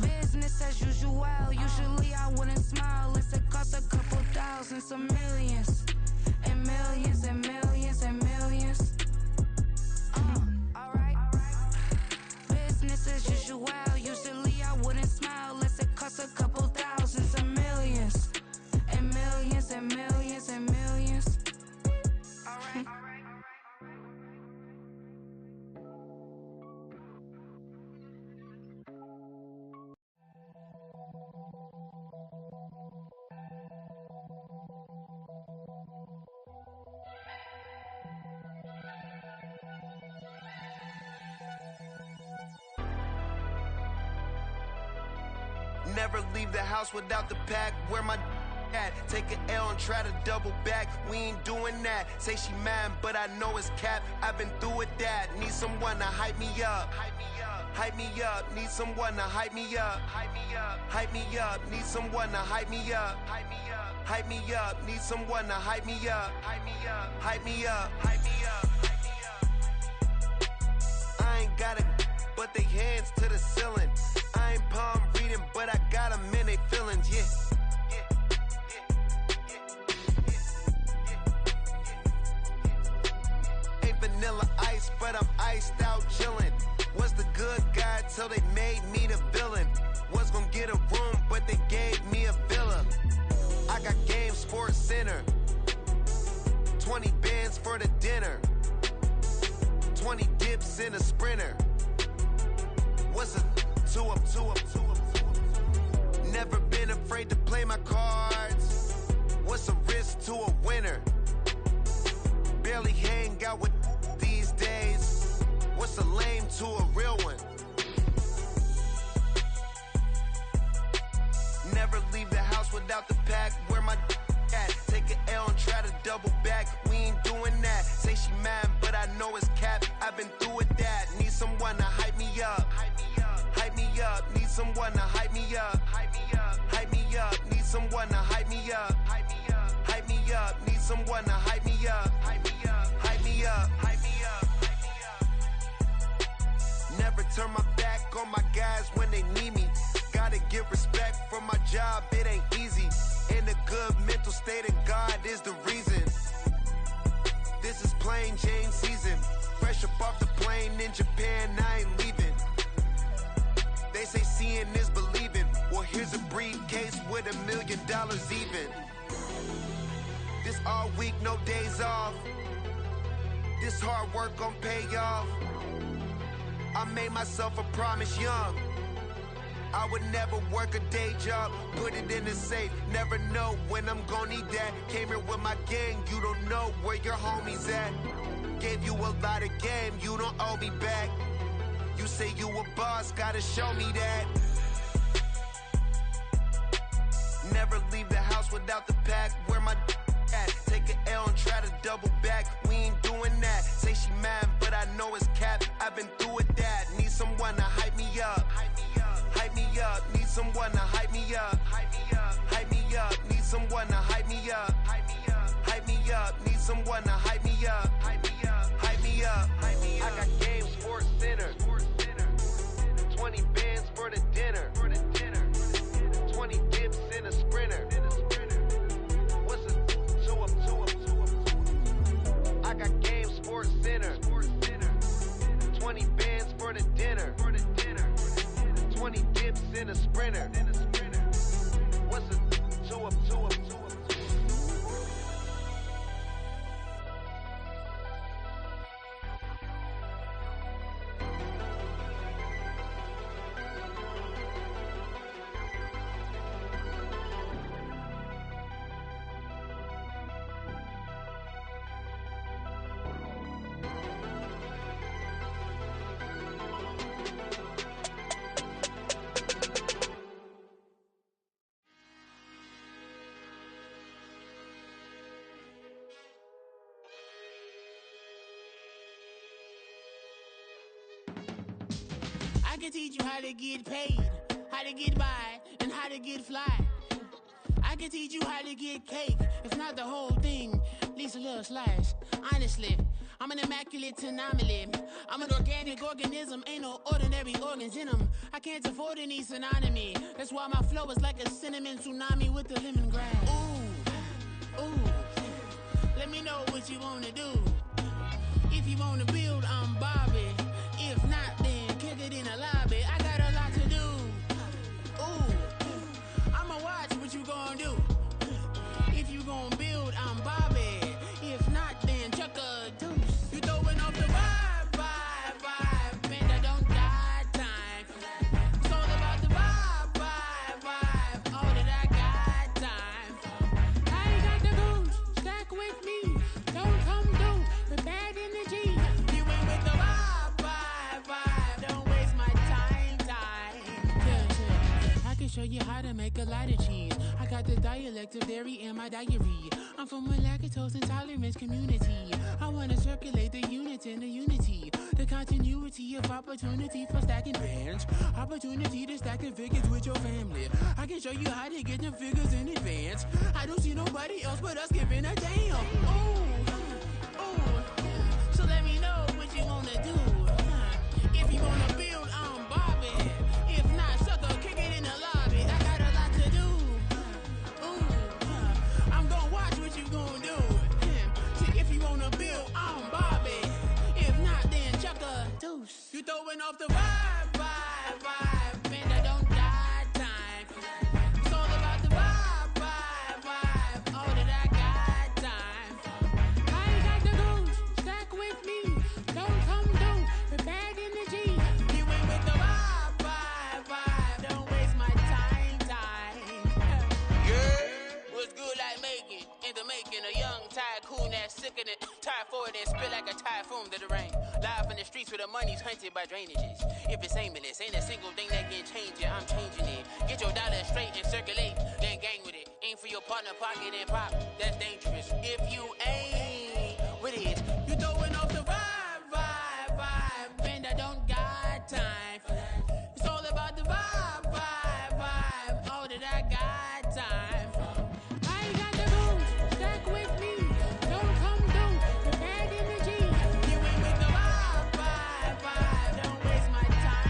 Business as usual, usually I wouldn't smile. Unless it cost a couple thousand, some millions. And millions and millions and millions. Alright. Business as usual, usually I wouldn't smile. Unless it cost a couple thousand, some millions. And millions and millions and millions. Alright. Never leave the house without the pack. Where my at? Take an L and try to double back. We ain't doing that. Say she mad, but I know it's cap. I've been through with that. Need someone to hype me up. Hype me up. Need someone to hype me up. Hype me up. Need someone to hype me up. Hype me up. Need someone to hype me up. Hype me up. Hype me up. Hype me up. I ain't got it, but they hands to the ceiling. I ain't palm reading, but I got them in they feelings, yeah. Ain't vanilla ice, but I'm iced out chillin'. Was the good guy till they made me the villain. Was gonna get a room, but they gave me a villa. I got game, Sports Center. 20 bands for the dinner. 20 dips in a sprinter. What's a two up? Never been afraid to play my cards. What's a risk to a winner? Barely hang out with these days. What's a lame to a real one? Never leave the house without the pack. Where my at? Take an L and try to double back. We ain't doing that. Say she mad, but I know it's cap. I've been through with that. Need someone to hype me up. Hype me up. Need someone to hype me up. Hype me up. Need someone to hype me up. Hype me up. Need someone to hype me up. Hype me up. Hype me up. Never turn my back on my guys when they need me. Gotta give respect for my job, it ain't easy. In a good mental state of God is the reason. This is plain Jane season. Fresh up off the plane in Japan, I ain't leaving. They say seeing is believing. Well, here's a briefcase with $1 million even. This all week, no days off. This hard work gon' pay off. I made myself a promise young. I would never work a day job, put it in the safe. Never know when I'm gon' need that. Came here with my gang, you don't know where your homies at. Gave you a lot of game, you don't owe me back. You say you a boss, gotta show me that. Never leave the house without the pack. Where my at? Take an L and try to double back. We ain't doing that. Say she mad, but I know it's cap. I've been through with that. Need someone to hype me up. Hype me up. Need someone to hype me up. Hype me up. Need someone to hype me up. Hype me up. Need someone to hype me up. Hype me up. I got game, Sports Center. 20 bands for the dinner. 20 dips in a sprinter. What's a two up? I got game, Sports Center. 20 bands for the dinner. 20 dips in a sprinter. What's a two up? can teach you how to get paid, how to get by, and how to get fly. I can teach you how to get cake, if not the whole thing, at least a little slice. Honestly, I'm an immaculate anomaly. I'm an organic organism, ain't no ordinary organs in them. I can't afford any synonymy. That's why my flow is like a cinnamon tsunami with the lemongrass. Ooh, ooh, let me know what you wanna do. If you wanna build, I'm Bobby. If not, then kick it in the lobby. I got a lot to do. Ooh, I'ma watch what you gonna do. If you gonna build, I'm Bobby. If not, then chuck a deuce. You throwing off the vibe, man, I don't got time. It's all about the vibe, all that I got time. I ain't got the goose, stack with me. Don't come through with bad energy. You ain't with the vibe, don't waste my time. Yeah, I can show you how to make a lot of cheese. I got the dialect of dairy in my diary. I'm from a lactose intolerance community. I wanna circulate the units in the unity. The continuity of opportunity for stacking bands. Opportunity to stack the figures with your family. I can show you how to get them figures in advance. I don't see nobody else but us giving a damn. Ooh, so let me know what you wanna do. If you wanna build, I'm Bobby. If not, sucker, kick it in the lobby. I got a lot to do. I'm gonna watch what you gonna do. See, if you wanna build, I'm Bobby. If not, then chuck a deuce. You throwing off the vibe, man, I don't got time. It's all about the vibe, all that I got time. I ain't got the goose, stack with me. Don't come through with bad energy. You ain't with the vibe, don't waste my time. Yeah, what's good like making? In the making, a young tycoon that's sick in it. Tired for it and spit like a typhoon to the rain. Live in the streets where the money's hunted by drainages. If it's aimless, ain't a single thing that can change it. I'm changing it. Get your dollar straight and circulate, then gang with it. Aim for your partner, pocket and pop. That's dangerous. If you ain't with it, you throwing off the vibe, man, I don't got time. It's all about the vibe, all that I got time. I ain't got the goose, stack with me. Don't come through with bad energy. You ain't with the vibe, don't waste my time.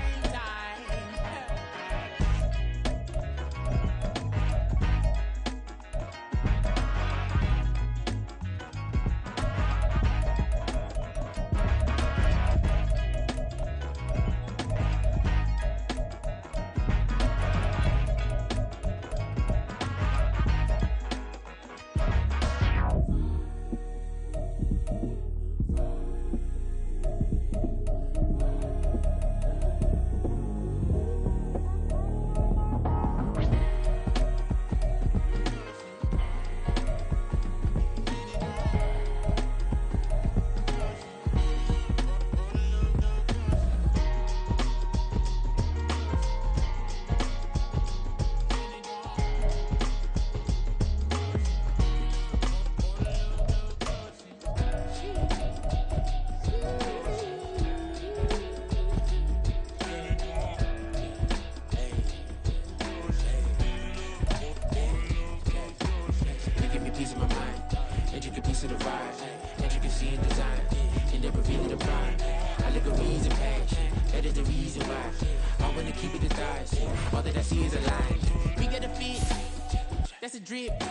That's a drip.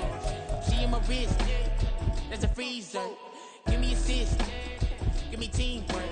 She in my wrist. That's a freezer. Give me assist. Give me teamwork.